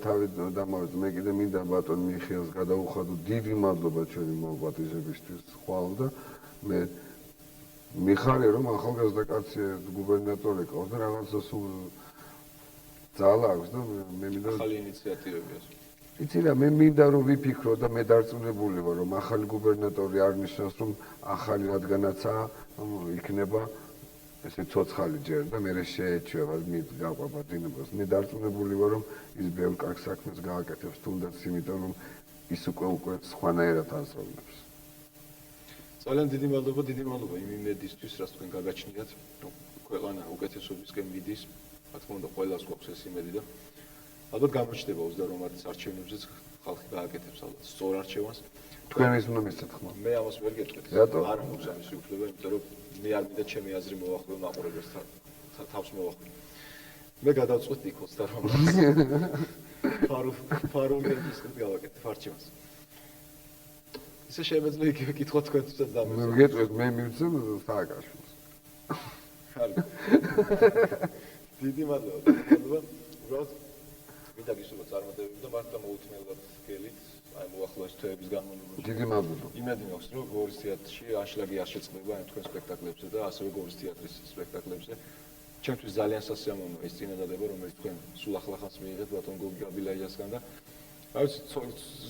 Speaker 2: თავით დამავიწყე, მე კიდე მინდა ბატონ მიხეილს გადავუხადო დიდი მადლობა ჩვენი მოპატიჟებისთვის ხვალ და მე მიხარია რომ ახალგაზრდა კაცი გუბერნატორი ყავს და რაღაცა სულ ძალა აქვს და მე მინდა
Speaker 4: ახალი ინიციატივებია.
Speaker 2: იცი რა, მე მინდა რომ ვიფიქრო და მე დარწმუნებული ვარ რომ ახალი გუბერნატორი არ ნიშნავს რომ ახალი რადგანაცაა იქნება ესე ცოცხალი ჯერ და მე შეეჩვევა გაყვება დინებას. მე დარწმუნებული ვარ რომ ის ბევრ კარგ საქმეს გააკეთებს თუნდაც იმიტომ რომ ის უკვე სხვანაირად ასრულებს.
Speaker 4: ძალიან დიდი მადლობა იმ იმედისთვის, რაც თქვენ გაგაჩნიათ, რომ ქვეყანა უკეთესობისკენ მიდის. რა თქმა უნდა, ყველას გვაქვს ეს იმედი და ალბათ გამოჩნდება 28 მარტის არჩევნებზეც ხალხი გააკეთებს ალბათ სწორ არჩევანს.
Speaker 2: თქვენ ის უნდა მისცეთ ხმა.
Speaker 4: მე ამას ვერ გეტყვით. არ მაქვს ამის უფლება, იმიტომ რომ მე არ მინდა ჩემი აზრი მოვახვიო მაყურებელს თავს მოვახვიო. მე გადავწყვეტ ნიკოლს და რომ ფარუმერის გავაკეთებ არჩევანს. ისე შემეძლო იგივე კითხვა თქვენთვისაც დამეწო.
Speaker 2: მე გეტყვით, მე მივცემ სააკაშვილს.
Speaker 4: ხარ. დიდი მადლობა. უბრალოდ მინდა გისურვოთ წარმატებები და მართლა მოუთმელად გელით, აი მოახლოეს თვეების განმავლობაში.
Speaker 2: დიდი მადლობა.
Speaker 4: იმედი მაქვს, რომ გორის თეატრში აშლაგი არ შეწყდება ამ თქვენ სპექტაკლებზე და ასევე გორის თეატრის სპექტაკლებზე. ჩემთვის ძალიან სასიამოვნოა ეს წინადადება, რომელიც თქვენ სულ ახლახანს მიიღეთ ბატონ გოგი აბილაიასგან და აი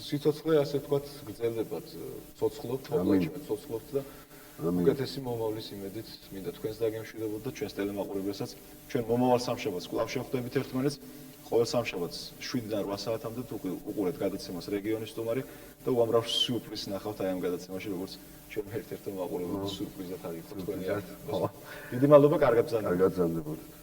Speaker 4: სიცოცხლე ასე ვთქვათ გრძელდებათ, ცოცხლობთ, ცოცხლობთ და უკეთესი მომავლის იმედით მინდა თქვენს დაგემშვიდობოთ და ჩვენს ტელემაყურებელსაც ჩვენ მომავალ სამშაბათს კვლავ შევხვდებით ერთმანეთს. ყოველ სამშაბათს 7-დან 8 საათამდე უყურეთ გადაცემას რეგიონის სტუმარი და უამრავ სიურპრიზს ნახავთ აი ამ გადაცემაში, როგორც ჩვენ ერთ-ერთი მაყურებლის სიურპრიზად არის თქვენი. დიდი მადლობა, კარგად ბრძანდებოდეთ.